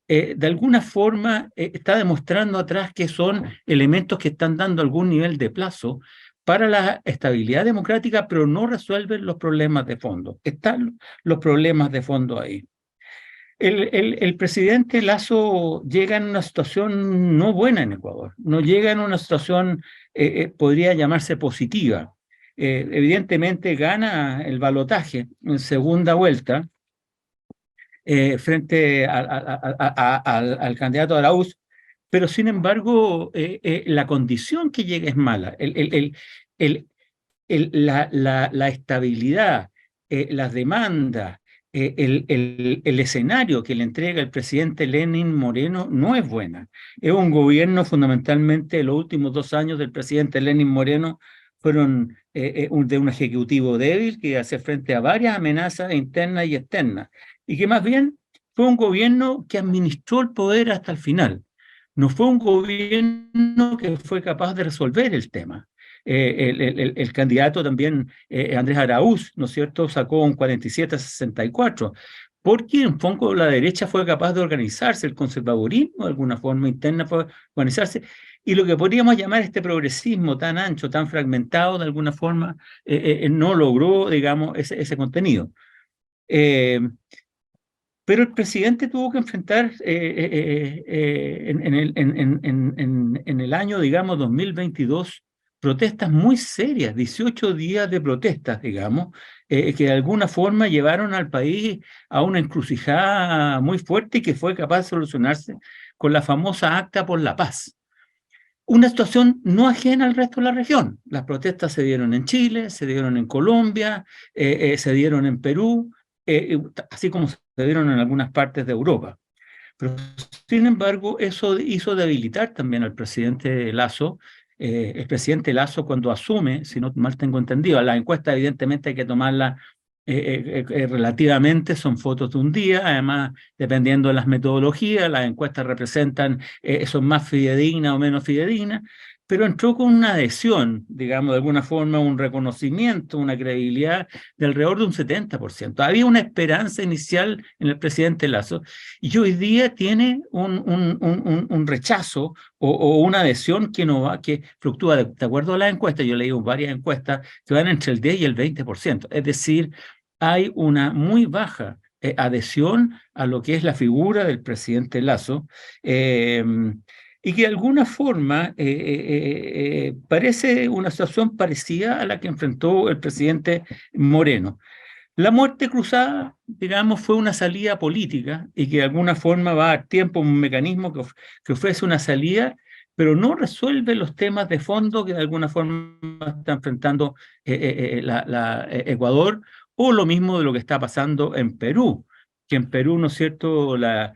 De alguna forma está demostrando atrás que son elementos que están dando algún nivel de plazo para la estabilidad democrática, pero no resuelven los problemas de fondo. Están los problemas de fondo ahí. El presidente Lasso llega en una situación no buena en Ecuador, no llega en una situación, podría llamarse positiva. Evidentemente gana el balotaje en segunda vuelta frente al candidato Araúz, pero sin embargo la condición que llega es mala. La estabilidad, las demandas, el escenario que le entrega el presidente Lenín Moreno no es buena. Es un gobierno fundamentalmente, los últimos 2 años del presidente Lenín Moreno fueron de un ejecutivo débil que hace frente a varias amenazas internas y externas, y que más bien fue un gobierno que administró el poder hasta el final. No fue un gobierno que fue capaz de resolver el tema. El candidato también, Andrés Araúz, ¿no es cierto?, sacó un 47-64, porque en fondo la derecha fue capaz de organizarse, el conservadurismo de alguna forma interna fue organizarse, y lo que podríamos llamar este progresismo tan ancho, tan fragmentado, de alguna forma, no logró, digamos, ese contenido. Pero el presidente tuvo que enfrentar en el año, digamos, 2022, protestas muy serias, 18 días de protestas, digamos, que de alguna forma llevaron al país a una encrucijada muy fuerte y que fue capaz de solucionarse con la famosa Acta por la Paz. Una situación no ajena al resto de la región. Las protestas se dieron en Chile, se dieron en Colombia, se dieron en Perú, así como se dieron en algunas partes de Europa. Pero, sin embargo, eso hizo debilitar también al presidente Lasso. El presidente Lasso, cuando asume, si no mal tengo entendido, la encuesta evidentemente hay que tomarla relativamente, son fotos de un día, además, dependiendo de las metodologías, las encuestas representan, son más fidedignas o menos fidedignas, pero entró con una adhesión, digamos, de alguna forma, un reconocimiento, una credibilidad de alrededor de un 70%. Había una esperanza inicial en el presidente Lasso, y hoy día tiene un rechazo o una adhesión que no va, que fluctúa de acuerdo a las encuestas. Yo leí varias encuestas que van entre el 10 y el 20%. Es decir, hay una muy baja adhesión a lo que es la figura del presidente Lasso, y que de alguna forma parece una situación parecida a la que enfrentó el presidente Moreno. La muerte cruzada, digamos, fue una salida política y que de alguna forma va a dar tiempo, un mecanismo que ofrece una salida, pero no resuelve los temas de fondo que de alguna forma está enfrentando Ecuador, o lo mismo de lo que está pasando en Perú, que en Perú, ¿no es cierto?, la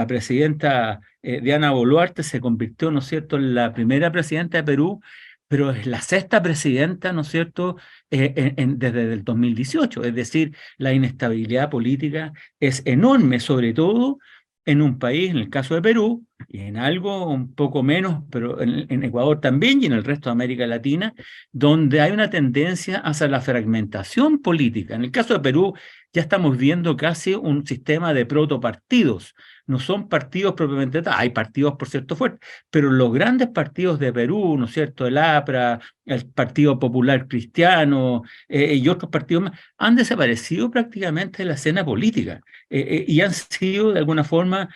presidenta Diana Boluarte se convirtió, ¿no es cierto?, en la primera presidenta de Perú, pero es la 6ª presidenta, ¿no es cierto?, desde el 2018. Es decir, la inestabilidad política es enorme, sobre todo en un país, en el caso de Perú, y en algo un poco menos, pero en Ecuador también y en el resto de América Latina, donde hay una tendencia hacia la fragmentación política. En el caso de Perú, ya estamos viendo casi un sistema de protopartidos. No son partidos propiamente tal, hay partidos, por cierto, fuertes, pero los grandes partidos de Perú, ¿no es cierto?, el APRA, el Partido Popular Cristiano y otros partidos más, han desaparecido prácticamente de la escena política y han sido de alguna forma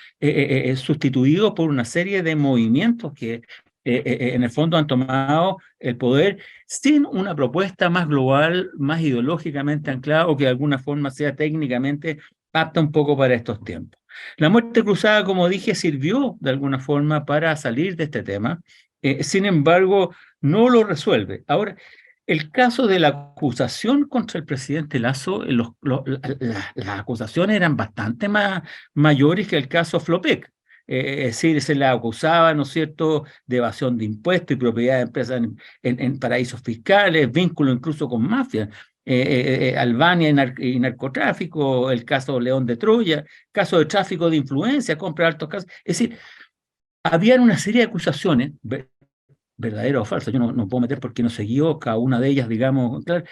sustituidos por una serie de movimientos que en el fondo han tomado el poder sin una propuesta más global, más ideológicamente anclada o que de alguna forma sea técnicamente apta un poco para estos tiempos. La muerte cruzada, como dije, sirvió de alguna forma para salir de este tema, sin embargo, no lo resuelve. Ahora, el caso de la acusación contra el presidente Lasso, las acusaciones eran bastante mayores que el caso Flopec. Es decir, se le acusaba, ¿no es cierto?, de evasión de impuestos y propiedad de empresas en paraísos fiscales, vínculo incluso con mafias. Albania y narcotráfico, el caso León de Troya, caso de tráfico de influencia, compra de altos casos. Es decir, habían una serie de acusaciones, verdadera o falsa, yo no puedo meter porque no siguió cada una de ellas, digamos, claro,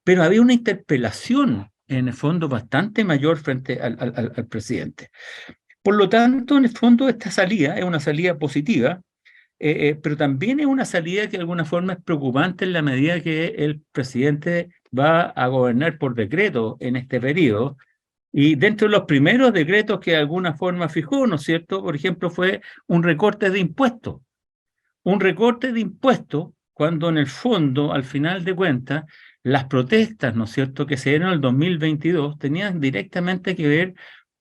pero había una interpelación en el fondo bastante mayor frente al presidente. Por lo tanto, en el fondo esta salida es una salida positiva, pero también es una salida que de alguna forma es preocupante en la medida que el presidente va a gobernar por decreto en este periodo. Y dentro de los primeros decretos que de alguna forma fijó, ¿no es cierto?, por ejemplo, fue un recorte de impuestos. Un recorte de impuestos cuando en el fondo, al final de cuentas, las protestas, ¿no es cierto?, que se dieron en el 2022 tenían directamente que ver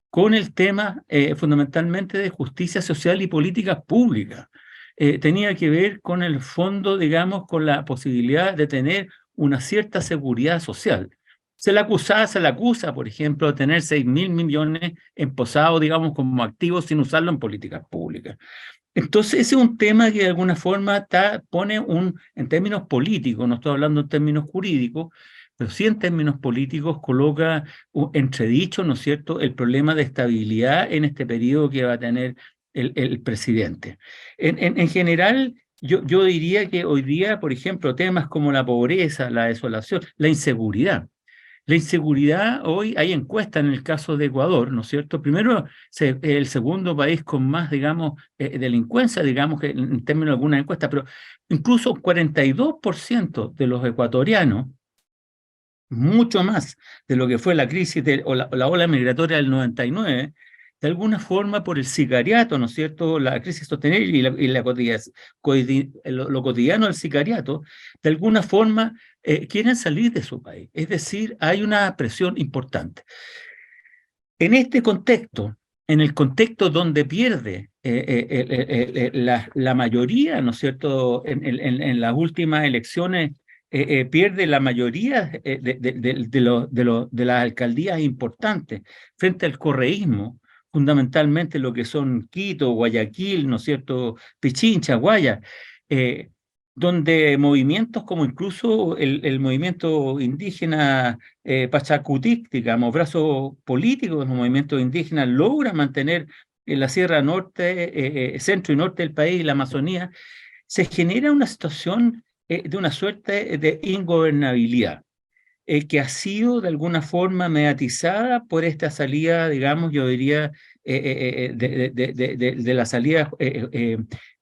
con el tema fundamentalmente de justicia social y políticas públicas. Tenía que ver con el fondo, digamos, con la posibilidad de tener una cierta seguridad social. Se le acusa, por ejemplo, de tener 6.000 millones emposados, digamos, como activos sin usarlo en políticas públicas. Entonces, ese es un tema que de alguna forma pone en términos políticos, no estoy hablando en términos jurídicos, pero sí en términos políticos coloca entredicho, ¿no es cierto?, el problema de estabilidad en este periodo que va a tener el presidente. En general, yo diría que hoy día, por ejemplo, temas como la pobreza, la desolación, la inseguridad. La inseguridad, hoy hay encuestas en el caso de Ecuador, ¿no es cierto? Primero, el segundo país con más, digamos, delincuencia, digamos, que en términos de algunas encuestas, pero incluso 42% de los ecuatorianos, mucho más de lo que fue la crisis o la ola migratoria del 99, de alguna forma por el sicariato, ¿no es cierto?, la crisis sostenible y lo cotidiano del sicariato, de alguna forma quieren salir de su país. Es decir, hay una presión importante. En este contexto, en el contexto donde pierde la mayoría, ¿no es cierto?, en las últimas elecciones, pierde la mayoría de las alcaldías importantes frente al correísmo, fundamentalmente lo que son Quito, Guayaquil, ¿no es cierto?, Pichincha, Guaya, donde movimientos como incluso el movimiento indígena Pachacutic, digamos, brazo político de los movimientos indígenas, logra mantener en la Sierra Norte, centro y norte del país, la Amazonía, se genera una situación de una suerte de ingobernabilidad, que ha sido de alguna forma mediatizada por esta salida, digamos, yo diría, de la salida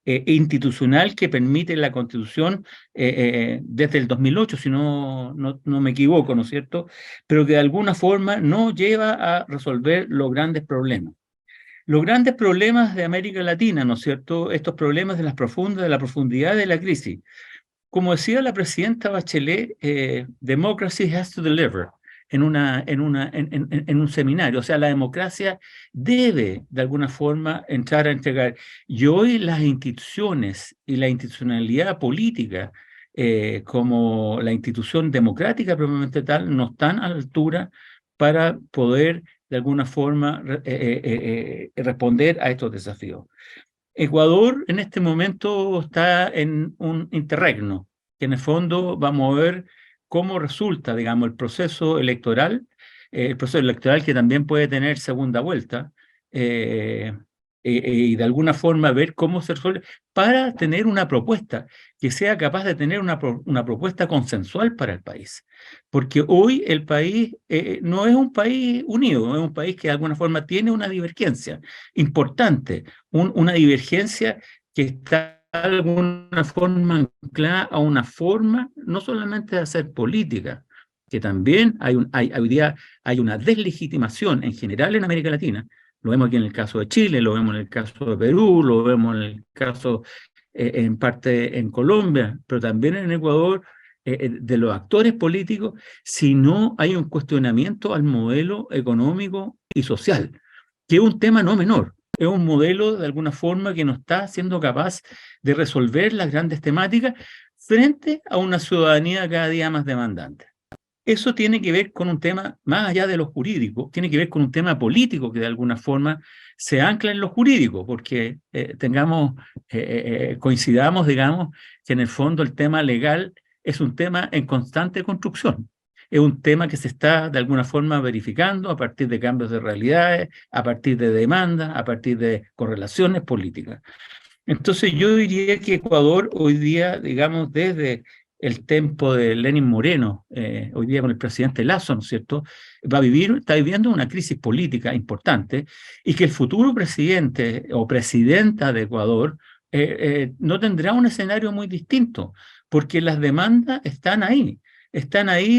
institucional que permite la Constitución desde el 2008, si no me equivoco, ¿no es cierto? Pero que de alguna forma no lleva a resolver los grandes problemas. Los grandes problemas de América Latina, ¿no es cierto? Estos problemas de la profundidad de la crisis. Como decía la presidenta Bachelet, democracy has to deliver en un seminario. O sea, la democracia debe, de alguna forma, entrar a entregar. Y hoy las instituciones y la institucionalidad política, como la institución democrática propiamente tal, no están a la altura para poder, de alguna forma, responder a estos desafíos. Ecuador en este momento está en un interregno, que en el fondo vamos a ver cómo resulta, digamos, el proceso electoral que también puede tener segunda vuelta, y de alguna forma ver cómo se resuelve para tener una propuesta que sea capaz de tener una propuesta consensual para el país. Porque hoy el país no es un país unido, es un país que de alguna forma tiene una divergencia importante, una divergencia que está de alguna forma anclada a una forma no solamente de hacer política, que también hoy día hay una deslegitimación en general en América Latina. Lo vemos aquí en el caso de Chile, lo vemos en el caso de Perú, lo vemos en el caso en parte en Colombia, pero también en Ecuador, de los actores políticos, si no hay un cuestionamiento al modelo económico y social, que es un tema no menor. Es un modelo, de alguna forma, que no está siendo capaz de resolver las grandes temáticas frente a una ciudadanía cada día más demandante. Eso tiene que ver con un tema, más allá de lo jurídico, tiene que ver con un tema político que de alguna forma se ancla en lo jurídico, porque coincidamos, digamos, que en el fondo el tema legal es un tema en constante construcción. Es un tema que se está de alguna forma verificando a partir de cambios de realidades, a partir de demandas, a partir de correlaciones políticas. Entonces yo diría que Ecuador hoy día, digamos, desde el tiempo de Lenín Moreno, hoy día con el presidente Lasso, ¿no es cierto?, está viviendo una crisis política importante y que el futuro presidente o presidenta de Ecuador no tendrá un escenario muy distinto, porque las demandas están ahí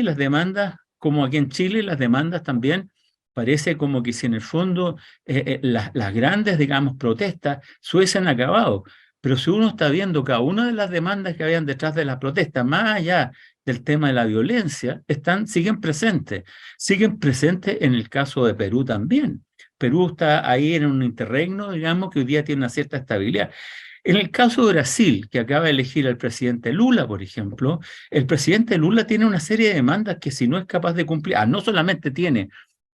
las demandas, como aquí en Chile, las demandas también. Parece como que si en el fondo las grandes, digamos, protestas se hubiesen acabado. Pero si uno está viendo cada una de las demandas que habían detrás de las protestas, más allá del tema de la violencia, siguen presentes. Siguen presentes en el caso de Perú también. Perú está ahí en un interregno, digamos, que hoy día tiene una cierta estabilidad. En el caso de Brasil, que acaba de elegir al presidente Lula, por ejemplo, el presidente Lula tiene una serie de demandas que si no es capaz de cumplir, no solamente tiene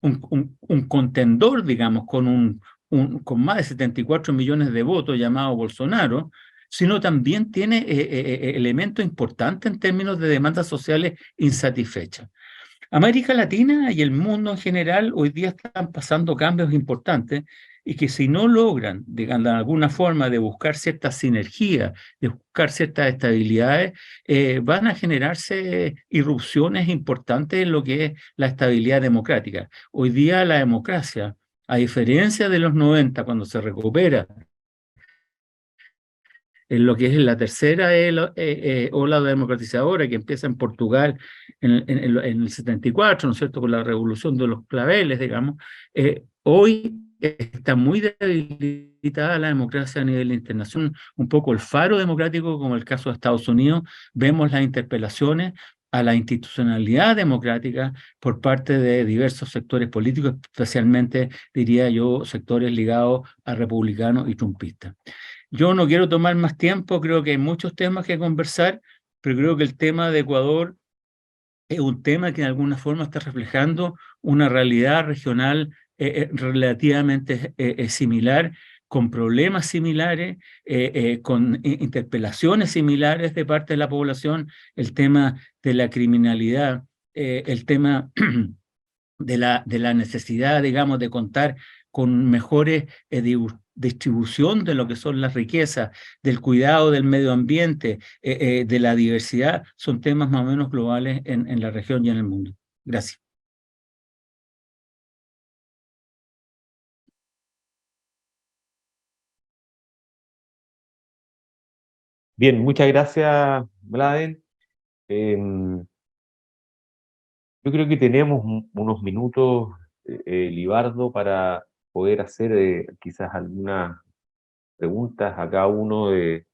un contendor, digamos, con más de 74 millones de votos llamado Bolsonaro, sino también tiene elementos importantes en términos de demandas sociales insatisfechas. América Latina y el mundo en general hoy día están pasando cambios importantes y que si no logran, digamos, de alguna forma de buscar cierta sinergia, de buscar ciertas estabilidades, van a generarse irrupciones importantes en lo que es la estabilidad democrática. Hoy día la democracia, a diferencia de los 90, cuando se recupera en lo que es la tercera ola democratizadora que empieza en Portugal en el 74, ¿no es cierto?, con la revolución de los claveles, digamos, hoy está muy debilitada la democracia a nivel internacional, un poco el faro democrático, como el caso de Estados Unidos, vemos las interpelaciones a la institucionalidad democrática por parte de diversos sectores políticos, especialmente, diría yo, sectores ligados a republicanos y trumpistas. Yo no quiero tomar más tiempo, creo que hay muchos temas que conversar, pero creo que el tema de Ecuador es un tema que de alguna forma está reflejando una realidad regional relativamente similar, con problemas similares, con interpelaciones similares de parte de la población, el tema de la criminalidad, el tema de la necesidad, digamos, de contar con mejores distribución de lo que son las riquezas, del cuidado del medio ambiente, de la diversidad, son temas más o menos globales en la región y en el mundo. Gracias. Bien, muchas gracias, Mladen. Yo creo que tenemos unos minutos, Libardo, para poder hacer quizás algunas preguntas a cada uno de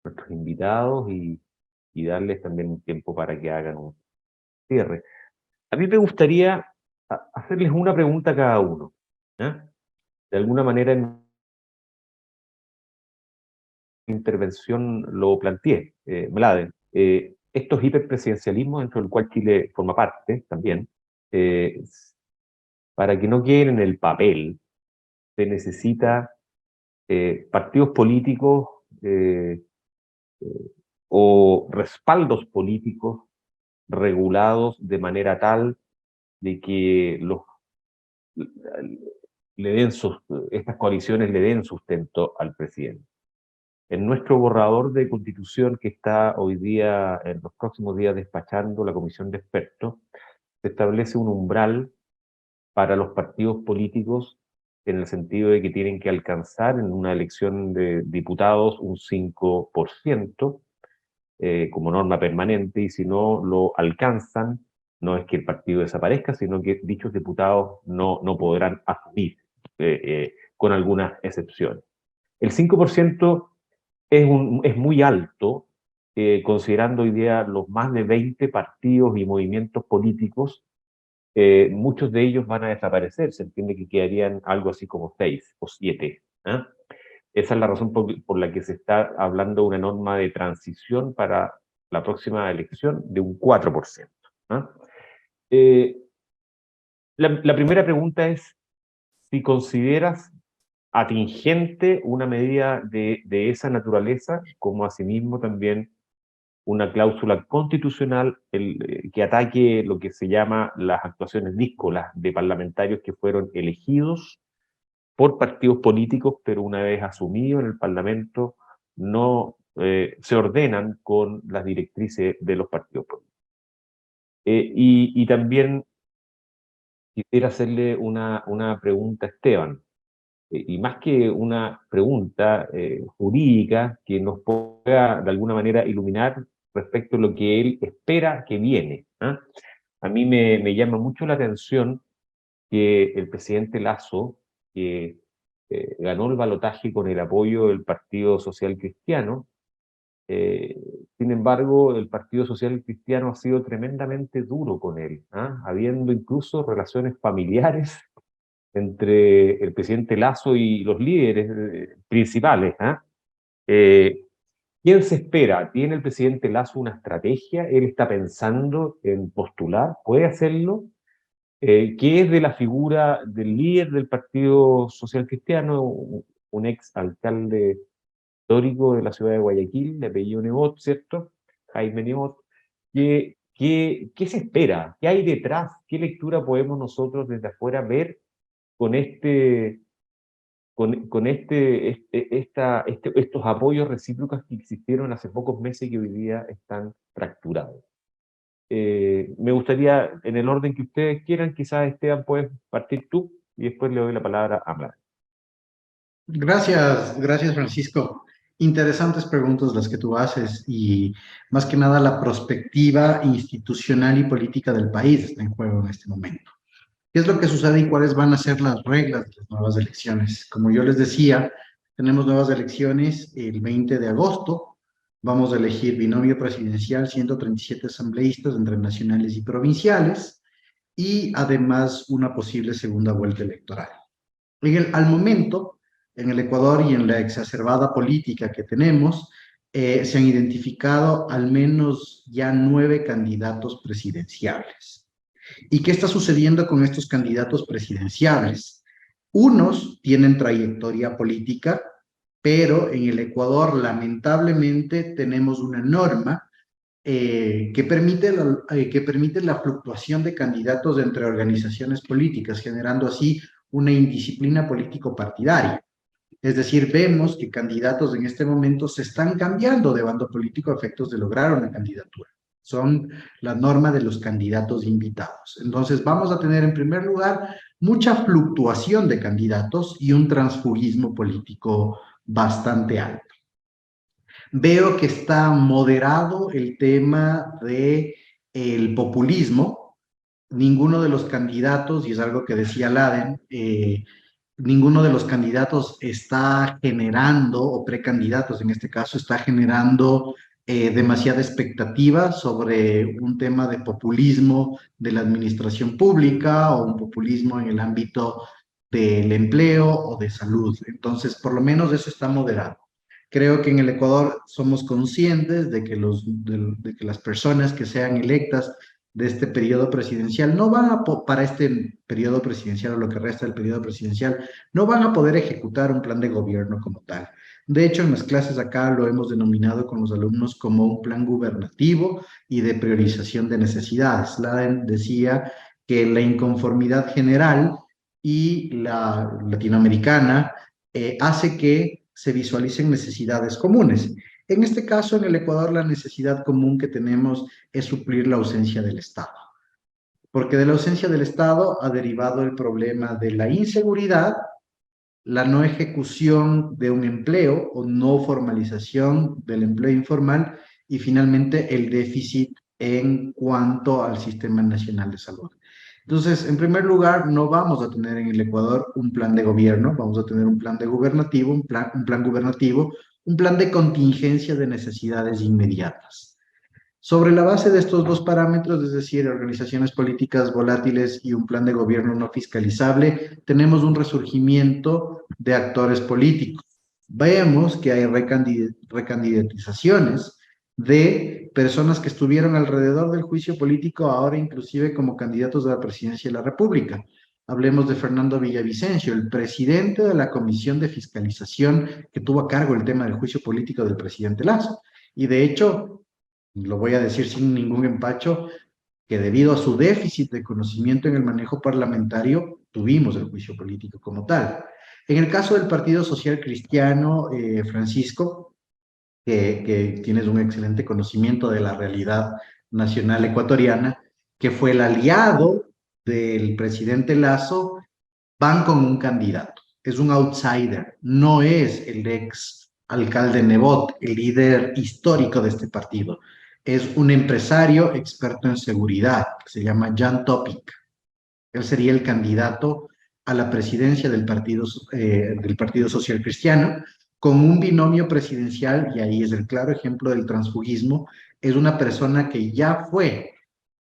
nuestros invitados y darles también un tiempo para que hagan un cierre. A mí me gustaría hacerles una pregunta a cada uno, ¿ya? De alguna manera en mi intervención lo planteé, Mladen. Estos hiperpresidencialismos, dentro del cual Chile forma parte también, para que no queden en el papel, se necesita partidos políticos o respaldos políticos regulados de manera tal de que estas coaliciones le den sustento al presidente. En nuestro borrador de constitución que está hoy día, en los próximos días despachando la comisión de expertos, se establece un umbral para los partidos políticos en el sentido de que tienen que alcanzar en una elección de diputados un 5% como norma permanente, y si no lo alcanzan, no es que el partido desaparezca, sino que dichos diputados no podrán asumir, con algunas excepciones. El 5% es muy alto, considerando hoy día los más de 20 partidos y movimientos políticos. Muchos de ellos van a desaparecer, se entiende que quedarían algo así como 6 o 7. Esa es la razón por la que se está hablando de una norma de transición para la próxima elección de un 4%. La primera pregunta es si consideras atingente una medida de esa naturaleza, como asimismo también una cláusula constitucional que ataque lo que se llama las actuaciones díscolas de parlamentarios que fueron elegidos por partidos políticos, pero una vez asumidos en el Parlamento no se ordenan con las directrices de los partidos políticos. Y también quisiera hacerle una pregunta a Esteban, y más que una pregunta jurídica que nos pueda de alguna manera iluminar respecto a lo que él espera que viene. A mí me llama mucho la atención que el presidente Lasso, que ganó el balotaje con el apoyo del Partido Social Cristiano, sin embargo, el Partido Social Cristiano ha sido tremendamente duro con él, habiendo incluso relaciones familiares entre el presidente Lasso y los líderes principales. ¿Quién se espera? ¿Tiene el presidente Lasso una estrategia? ¿Él está pensando en postular? ¿Puede hacerlo? ¿Qué es de la figura del líder del Partido Social Cristiano, un ex alcalde histórico de la ciudad de Guayaquil, de apellido Nebot, ¿cierto? Jaime Nebot. ¿Qué se espera? ¿Qué hay detrás? ¿Qué lectura podemos nosotros desde afuera ver con estos apoyos recíprocos que existieron hace pocos meses y que hoy día están fracturados? Me gustaría, en el orden que ustedes quieran, quizás Esteban puedes partir tú y después le doy la palabra a Mlara. Gracias Francisco. Interesantes preguntas las que tú haces y más que nada la perspectiva institucional y política del país está en juego en este momento. ¿Qué es lo que sucede y cuáles van a ser las reglas de las nuevas elecciones? Como yo les decía, tenemos nuevas elecciones el 20 de agosto. Vamos a elegir binomio presidencial, 137 asambleístas entre nacionales y provinciales, y además una posible segunda vuelta electoral. Al momento, en el Ecuador y en la exacerbada política que tenemos, se han identificado al menos ya 9 candidatos presidenciables. ¿Y qué está sucediendo con estos candidatos presidenciables? Unos tienen trayectoria política, pero en el Ecuador lamentablemente tenemos una norma que permite la fluctuación de candidatos entre organizaciones políticas, generando así una indisciplina político-partidaria. Es decir, vemos que candidatos en este momento se están cambiando de bando político a efectos de lograr una candidatura. Son la norma de los candidatos invitados. Entonces, vamos a tener en primer lugar mucha fluctuación de candidatos y un transfugismo político bastante alto. Veo que está moderado el tema del populismo. Ninguno de los candidatos, y es algo que decía Laden, ninguno de los candidatos está generando, o precandidatos en este caso, está generando demasiada expectativa sobre un tema de populismo de la administración pública o un populismo en el ámbito del empleo o de salud. Entonces, por lo menos eso está moderado. Creo que en el Ecuador somos conscientes de que las personas que sean electas de este periodo presidencial no van a, para este periodo presidencial o lo que resta del periodo presidencial, no van a poder ejecutar un plan de gobierno como tal. De hecho, en las clases acá lo hemos denominado con los alumnos como un plan gubernativo y de priorización de necesidades. Laden decía que la inconformidad general y la latinoamericana hace que se visualicen necesidades comunes. En este caso, en el Ecuador, la necesidad común que tenemos es suplir la ausencia del Estado, porque de la ausencia del Estado ha derivado el problema de la inseguridad, la no ejecución de un empleo o no formalización del empleo informal y finalmente el déficit en cuanto al Sistema Nacional de Salud. Entonces, en primer lugar, no vamos a tener en el Ecuador un plan de gobierno, vamos a tener un plan de gubernativo, un plan de contingencia de necesidades inmediatas. Sobre la base de estos dos parámetros, es decir, organizaciones políticas volátiles y un plan de gobierno no fiscalizable, tenemos un resurgimiento de actores políticos. Vemos que hay recandidatizaciones de personas que estuvieron alrededor del juicio político, ahora inclusive como candidatos a la presidencia de la República. Hablemos de Fernando Villavicencio, el presidente de la Comisión de Fiscalización que tuvo a cargo el tema del juicio político del presidente Lazo. Y de hecho, lo voy a decir sin ningún empacho, que debido a su déficit de conocimiento en el manejo parlamentario, tuvimos el juicio político como tal. En el caso del Partido Social Cristiano, Francisco, que tienes un excelente conocimiento de la realidad nacional ecuatoriana, que fue el aliado del presidente Lazo, van con un candidato. Es un outsider, no es el ex alcalde Nebot, el líder histórico de este partido. Es un empresario experto en seguridad, que se llama Jan Topic. Él sería el candidato a la presidencia del Partido Social Cristiano, con un binomio presidencial, y ahí es el claro ejemplo del transfugismo, es una persona que ya fue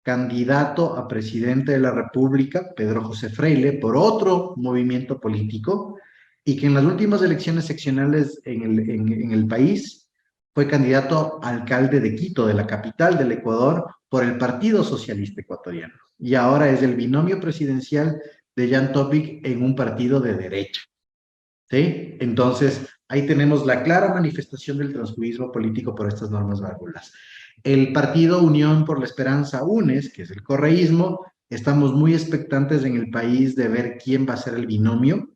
candidato a presidente de la República, Pedro José Freile, por otro movimiento político, y que en las últimas elecciones seccionales en el país fue candidato a alcalde de Quito, de la capital del Ecuador, por el Partido Socialista Ecuatoriano. Y ahora es el binomio presidencial de Jan Topic en un partido de derecha. ¿Sí? Entonces, ahí tenemos la clara manifestación del transfugismo político por estas normas válvulas. El partido Unión por la Esperanza UNES, que es el correísmo, estamos muy expectantes en el país de ver quién va a ser el binomio.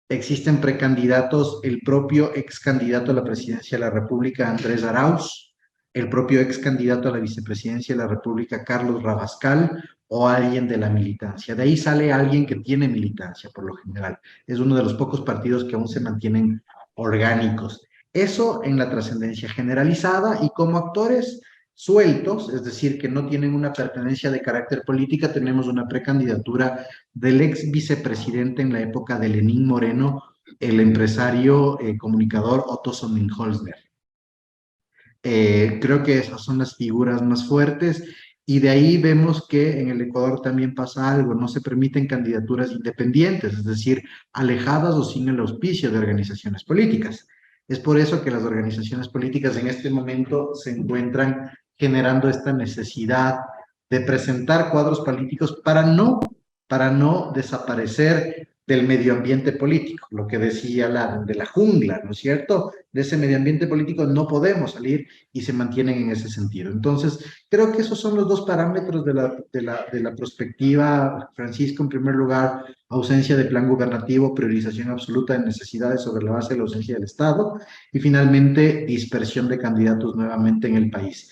Existen precandidatos, el propio ex candidato a la presidencia de la República, Andrés Arauz, el propio ex candidato a la vicepresidencia de la República, Carlos Rabascal, o alguien de la militancia. De ahí sale alguien que tiene militancia, por lo general. Es uno de los pocos partidos que aún se mantienen orgánicos. Eso en la trascendencia generalizada, y como actores sueltos, es decir, que no tienen una pertenencia de carácter política, tenemos una precandidatura del ex vicepresidente en la época de Lenín Moreno, el empresario comunicador Otto Sonnenholzner. Creo que esas son las figuras más fuertes, y de ahí vemos que en el Ecuador también pasa algo, no se permiten candidaturas independientes, es decir, alejadas o sin el auspicio de organizaciones políticas. Es por eso que las organizaciones políticas en este momento se encuentran generando esta necesidad de presentar cuadros políticos para no desaparecer del medio ambiente político, lo que decía de la jungla, ¿no es cierto? De ese medio ambiente político no podemos salir, y se mantienen en ese sentido. Entonces, creo que esos son los dos parámetros de la perspectiva, Francisco. En primer lugar, ausencia de plan gubernativo, priorización absoluta de necesidades sobre la base de la ausencia del Estado, y finalmente, dispersión de candidatos nuevamente en el país.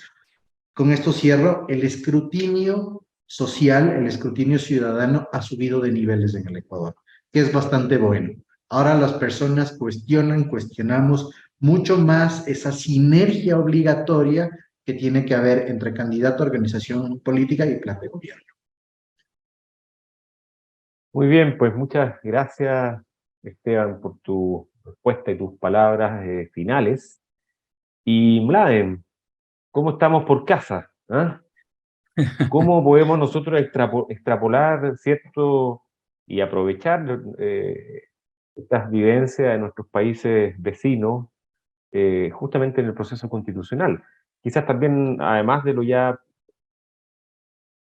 Con esto cierro. El escrutinio social, el escrutinio ciudadano ha subido de niveles en el Ecuador, que es bastante bueno. Ahora las personas cuestionamos mucho más esa sinergia obligatoria que tiene que haber entre candidato, organización política y plan de gobierno. Muy bien, pues muchas gracias, Esteban, por tu respuesta y tus palabras finales. Y Mladen, ¿cómo estamos por casa? ¿Ah? ¿Cómo podemos nosotros extrapolar, ¿cierto? Y aprovechar estas vivencias de nuestros países vecinos justamente en el proceso constitucional? Quizás también, además de lo ya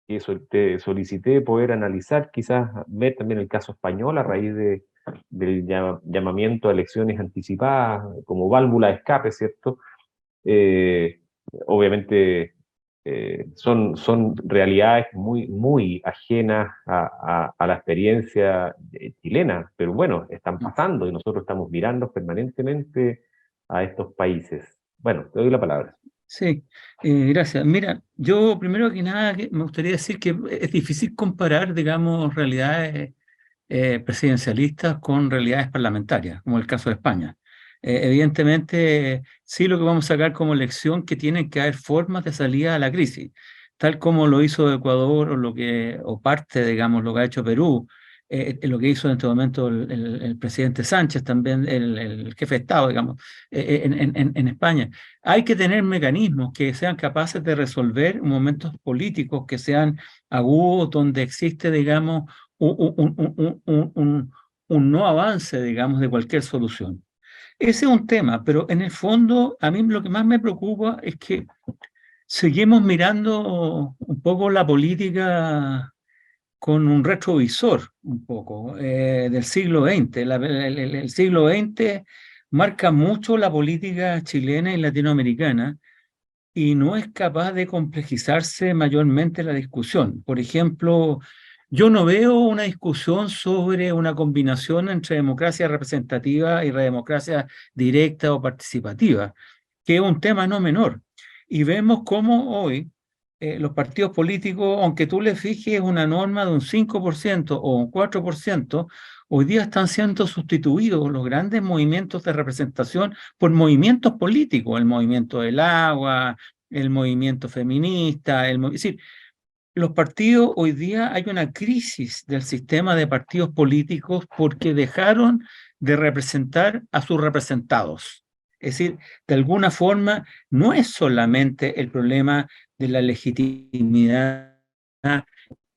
que te solicité poder analizar, quizás ver también el caso español a raíz del llamamiento a elecciones anticipadas como válvula de escape, ¿cierto? Obviamente son realidades muy ajenas a la experiencia chilena, pero bueno, están pasando y nosotros estamos mirando permanentemente a estos países. Bueno, te doy la palabra. Sí, gracias. Mira, yo primero que nada me gustaría decir que es difícil comparar, digamos, realidades presidencialistas con realidades parlamentarias, como el caso de España. Evidentemente, sí lo que vamos a sacar como lección que tienen que haber formas de salida a la crisis, tal como lo hizo Ecuador o parte, digamos, lo que ha hecho Perú, lo que hizo en este momento el presidente Sánchez, también el jefe de Estado, digamos, en España. Hay que tener mecanismos que sean capaces de resolver momentos políticos que sean agudos, donde existe, digamos, un no avance, digamos, de cualquier solución. Ese es un tema, pero en el fondo a mí lo que más me preocupa es que seguimos mirando un poco la política con un retrovisor, un poco, del siglo XX. El siglo XX marca mucho la política chilena y latinoamericana y no es capaz de complejizarse mayormente la discusión. Por ejemplo, yo no veo una discusión sobre una combinación entre democracia representativa y democracia directa o participativa, que es un tema no menor. Y vemos cómo hoy los partidos políticos, aunque tú le fijes una norma de un 5% o un 4%, hoy día están siendo sustituidos los grandes movimientos de representación por movimientos políticos, el movimiento del agua, el movimiento feminista, es decir, los partidos, hoy día hay una crisis del sistema de partidos políticos porque dejaron de representar a sus representados. Es decir, de alguna forma, no es solamente el problema de la legitimidad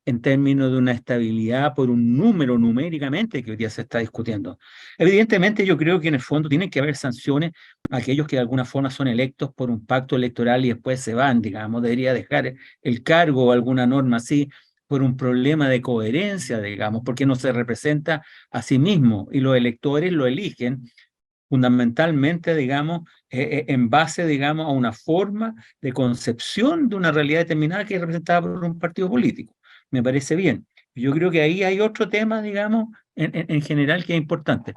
en términos de una estabilidad por un número numéricamente que hoy día se está discutiendo. Evidentemente, yo creo que en el fondo tienen que haber sanciones a aquellos que de alguna forma son electos por un pacto electoral y después se van, digamos, debería dejar el cargo o alguna norma así por un problema de coherencia, digamos, porque no se representa a sí mismo y los electores lo eligen fundamentalmente, digamos, en base, digamos, a una forma de concepción de una realidad determinada que es representada por un partido político. Me parece bien. Yo creo que ahí hay otro tema, digamos, en general que es importante.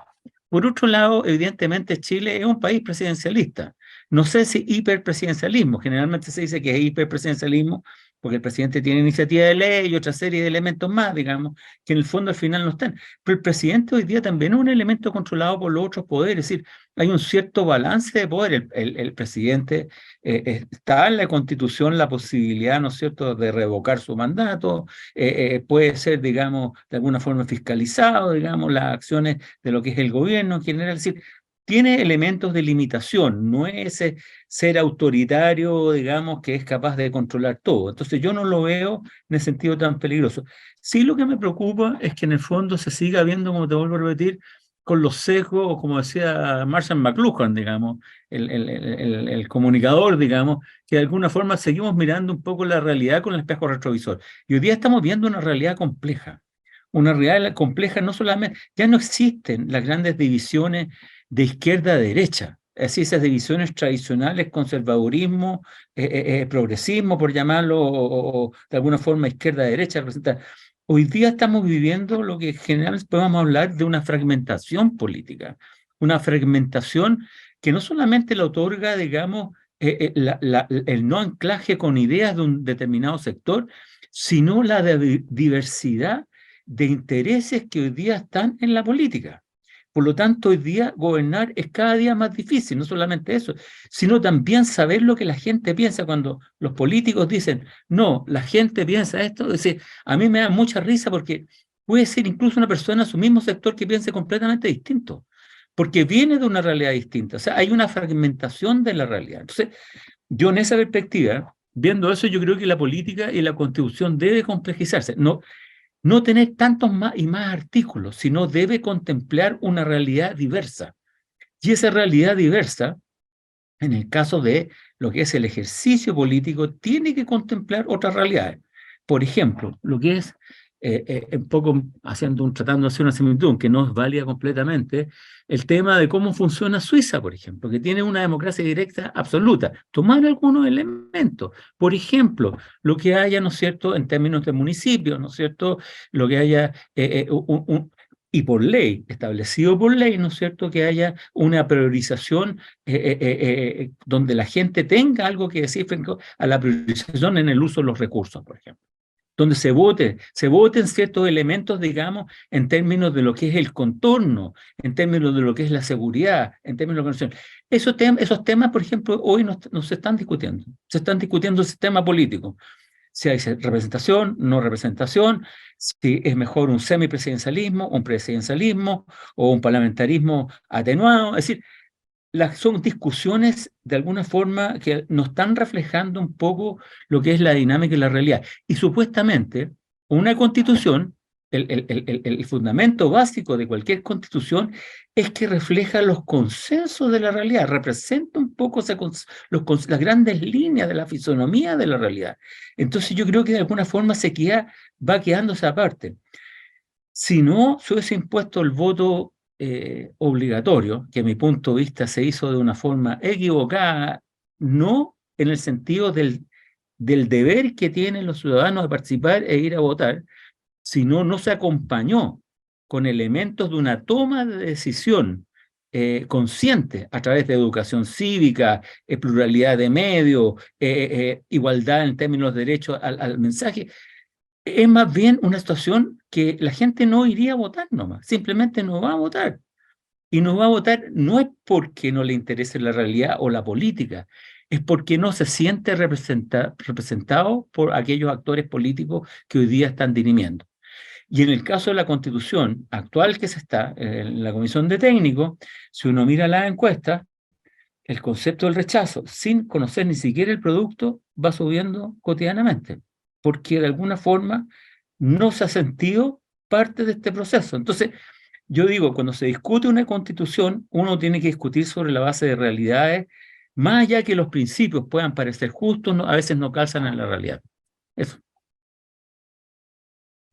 Por otro lado, evidentemente Chile es un país presidencialista. No sé si hiperpresidencialismo, generalmente se dice que es hiperpresidencialismo porque el presidente tiene iniciativa de ley y otra serie de elementos más, digamos, que en el fondo al final no están. Pero el presidente hoy día también es un elemento controlado por los otros poderes, es decir, hay un cierto balance de poder. El presidente está en la Constitución la posibilidad, ¿no es cierto?, de revocar su mandato, puede ser, digamos, de alguna forma fiscalizado, digamos, las acciones de lo que es el gobierno en general, es decir, tiene elementos de limitación, no es ese ser autoritario, digamos, que es capaz de controlar todo. Entonces yo no lo veo en el sentido tan peligroso. Sí, lo que me preocupa es que en el fondo se siga viendo, como te vuelvo a repetir, con los sesgos, o como decía Marshall McLuhan, digamos, el comunicador, digamos, que de alguna forma seguimos mirando un poco la realidad con el espejo retrovisor. Y hoy día estamos viendo una realidad compleja. Una realidad compleja no solamente, ya no existen las grandes divisiones de izquierda a derecha. Así esas divisiones tradicionales, conservadurismo, progresismo, por llamarlo, o de alguna forma izquierda-derecha, representa. Hoy día estamos viviendo lo que generalmente podemos hablar de una fragmentación política, una fragmentación que no solamente le otorga, digamos, el no anclaje con ideas de un determinado sector, sino la diversidad de intereses que hoy día están en la política. Por lo tanto, hoy día gobernar es cada día más difícil, no solamente eso, sino también saber lo que la gente piensa cuando los políticos dicen, no, la gente piensa esto. Es decir, a mí me da mucha risa porque puede ser incluso una persona de su mismo sector que piense completamente distinto, porque viene de una realidad distinta. O sea, hay una fragmentación de la realidad. Entonces, yo en esa perspectiva, viendo eso, yo creo que la política y la constitución debe complejizarse. No tener tantos más y más artículos, sino debe contemplar una realidad diversa. Y esa realidad diversa, en el caso de lo que es el ejercicio político, tiene que contemplar otras realidades. Por ejemplo, lo que es un poco tratando de hacer una similitud, aunque no es válida completamente, el tema de cómo funciona Suiza, por ejemplo, que tiene una democracia directa absoluta. Tomar algunos elementos, por ejemplo, lo que haya, ¿no es cierto?, en términos de municipios, ¿no es cierto?, lo que haya, y por ley, establecido por ley, ¿no es cierto?, que haya una priorización donde la gente tenga algo que decir frente a la priorización en el uso de los recursos, por ejemplo, donde se voten ciertos elementos, digamos, en términos de lo que es el contorno, en términos de lo que es la seguridad, en términos de la conexión. Esos temas, por ejemplo, hoy no se están discutiendo. Se están discutiendo el sistema político. Si hay representación, no representación, si es mejor un semipresidencialismo, un presidencialismo o un parlamentarismo atenuado. Es decir, son discusiones de alguna forma que nos están reflejando un poco lo que es la dinámica y la realidad. Y supuestamente una constitución, el fundamento básico de cualquier constitución es que refleja los consensos de la realidad, representa un poco las grandes líneas de la fisonomía de la realidad. Entonces yo creo que de alguna forma va quedando esa parte. Si no se hubiese impuesto el voto obligatorio, que a mi punto de vista se hizo de una forma equivocada, no en el sentido del deber que tienen los ciudadanos de participar e ir a votar, sino no se acompañó con elementos de una toma de decisión consciente a través de educación cívica, pluralidad de medios, igualdad en términos de derecho al mensaje. Es más bien una situación que la gente no iría a votar nomás, simplemente no va a votar. Y no va a votar no es porque no le interese la realidad o la política, es porque no se siente representado por aquellos actores políticos que hoy día están dirimiendo. Y en el caso de la constitución actual que se está en la comisión de técnicos, si uno mira las encuestas, el concepto del rechazo, sin conocer ni siquiera el producto, va subiendo cotidianamente, porque de alguna forma no se ha sentido parte de este proceso. Entonces, yo digo, cuando se discute una constitución, uno tiene que discutir sobre la base de realidades, más allá que los principios puedan parecer justos, a veces no calzan en la realidad. Eso.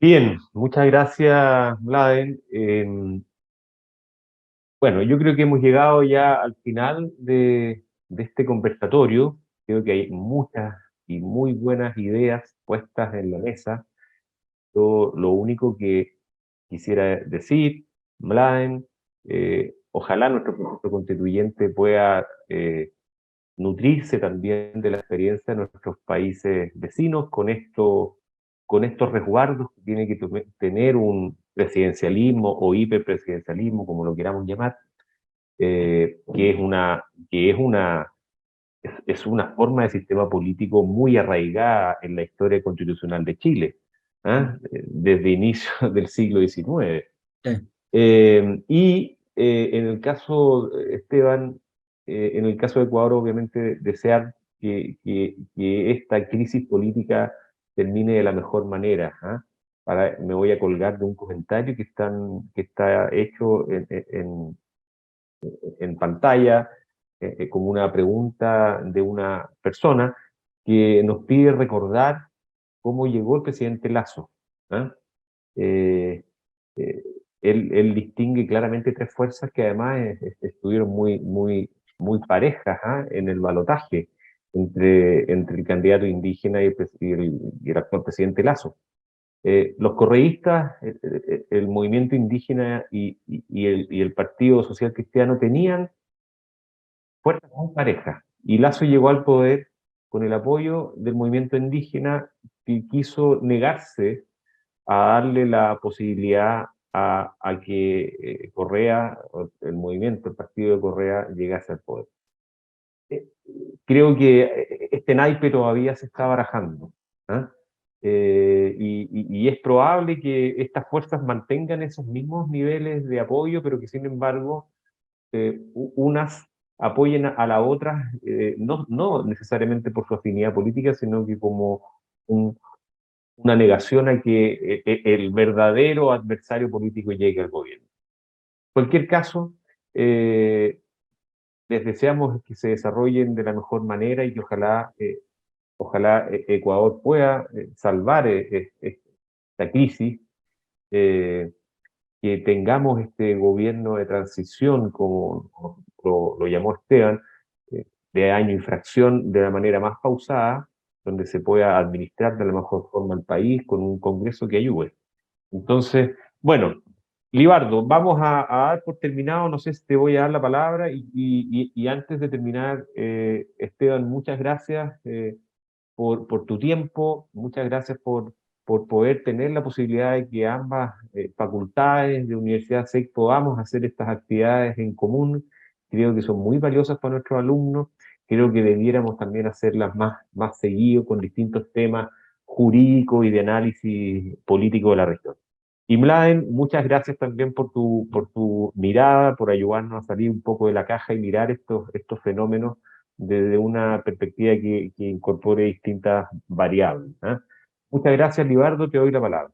Bien, muchas gracias, Mladen. Bueno, yo creo que hemos llegado ya al final de este conversatorio. Creo que hay muchas y muy buenas ideas puestas en la mesa. Yo lo único que quisiera decir, Mladen, ojalá nuestro proceso constituyente pueda nutrirse también de la experiencia de nuestros países vecinos con estos resguardos que tiene que tener un presidencialismo o hiperpresidencialismo, como lo queramos llamar, que es una forma de sistema político muy arraigada en la historia constitucional de Chile, ¿ah? Desde inicios del siglo XIX. Sí. En el caso, Esteban, en el caso de Ecuador, obviamente desear que esta crisis política termine de la mejor manera, ¿ah? Me voy a colgar de un comentario que está hecho en pantalla, como una pregunta de una persona que nos pide recordar cómo llegó el presidente Lasso, ¿ah? Eh, eh, él distingue claramente tres fuerzas que además estuvieron muy parejas, ¿ah? En el balotaje entre el candidato indígena y el actual presidente Lasso. Los correístas, el movimiento indígena y el Partido Social Cristiano tenían fuerzas muy parejas, y Lasso llegó al poder con el apoyo del movimiento indígena, que quiso negarse a darle la posibilidad a que Correa, el movimiento, el partido de Correa, llegase al poder. Creo que este naipe todavía se está barajando, ¿ah? Y es probable que estas fuerzas mantengan esos mismos niveles de apoyo, pero que sin embargo unas apoyen a la otra, no necesariamente por su afinidad política, sino que como una negación a que el verdadero adversario político llegue al gobierno. En cualquier caso, les deseamos que se desarrollen de la mejor manera y que ojalá Ecuador pueda salvar esta crisis, que tengamos este gobierno de transición, como lo llamó Esteban, de año y fracción, de la manera más pausada, donde se pueda administrar de la mejor forma el país con un Congreso que ayude. Entonces, bueno, Libardo, vamos a dar por terminado, no sé si te voy a dar la palabra, y antes de terminar, Esteban, muchas gracias por tu tiempo, muchas gracias por poder tener la posibilidad de que ambas facultades de Universidad SEC podamos hacer estas actividades en común. Creo que son muy valiosas para nuestros alumnos, creo que debiéramos también hacerlas más seguido con distintos temas jurídicos y de análisis político de la región. Y Mladen, muchas gracias también por tu mirada, por ayudarnos a salir un poco de la caja y mirar estos fenómenos desde una perspectiva que incorpore distintas variables, ¿eh? Muchas gracias, Libardo, te doy la palabra.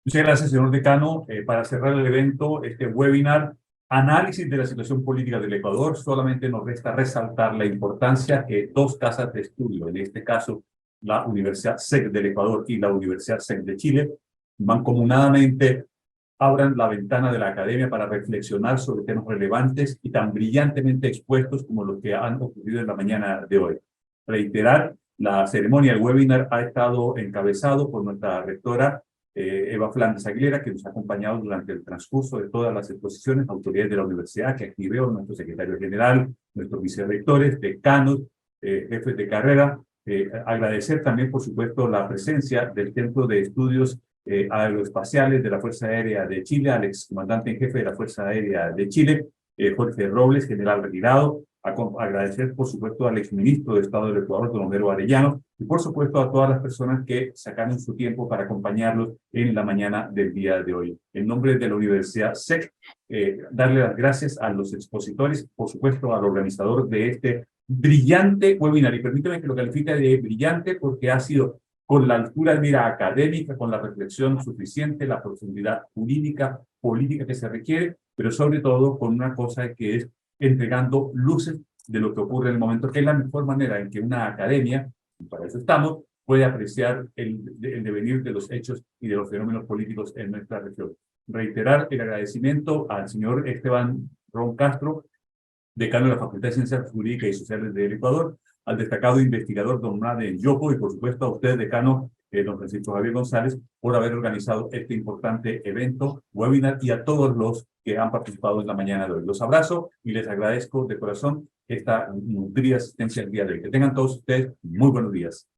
Muchas gracias, señor decano. Para cerrar el evento, este webinar, análisis de la situación política del Ecuador, solamente nos resta resaltar la importancia que dos casas de estudio, en este caso la Universidad SEC del Ecuador y la Universidad SEC de Chile, mancomunadamente abran la ventana de la academia para reflexionar sobre temas relevantes y tan brillantemente expuestos como los que han ocurrido en la mañana de hoy. Reiterar, la ceremonia, el webinar ha estado encabezado por nuestra rectora Eva Flandes Aguilera, que nos ha acompañado durante el transcurso de todas las exposiciones, autoridades de la universidad, que aquí veo, nuestro secretario general, nuestros vicerrectores, decanos, jefes de carrera. Agradecer también, por supuesto, la presencia del Centro de Estudios Aeroespaciales de la Fuerza Aérea de Chile, al excomandante en jefe de la Fuerza Aérea de Chile, Jorge Robles, general retirado. Agradecer, por supuesto, al exministro de Estado del Ecuador, don Homero Arellano, y por supuesto a todas las personas que sacaron su tiempo para acompañarlos en la mañana del día de hoy. En nombre de la Universidad SEC, darle las gracias a los expositores, por supuesto al organizador de este brillante webinar, y permítame que lo califique de brillante porque ha sido con la altura de mira académica, con la reflexión suficiente, la profundidad jurídica, política que se requiere, pero sobre todo con una cosa que es entregando luces de lo que ocurre en el momento, que es la mejor manera en que una academia, y para eso estamos, puede apreciar el devenir de los hechos y de los fenómenos políticos en nuestra región. Reiterar el agradecimiento al señor Esteban Ron Castro, decano de la Facultad de Ciencias Jurídicas y Sociales del Ecuador, al destacado investigador don Mladen Yopo, y por supuesto a usted, decano, don Francisco Javier González, por haber organizado este importante evento, webinar, y a todos los que han participado en la mañana de hoy. Los abrazo y les agradezco de corazón esta nutrida asistencia el día de hoy. Que tengan todos ustedes muy buenos días.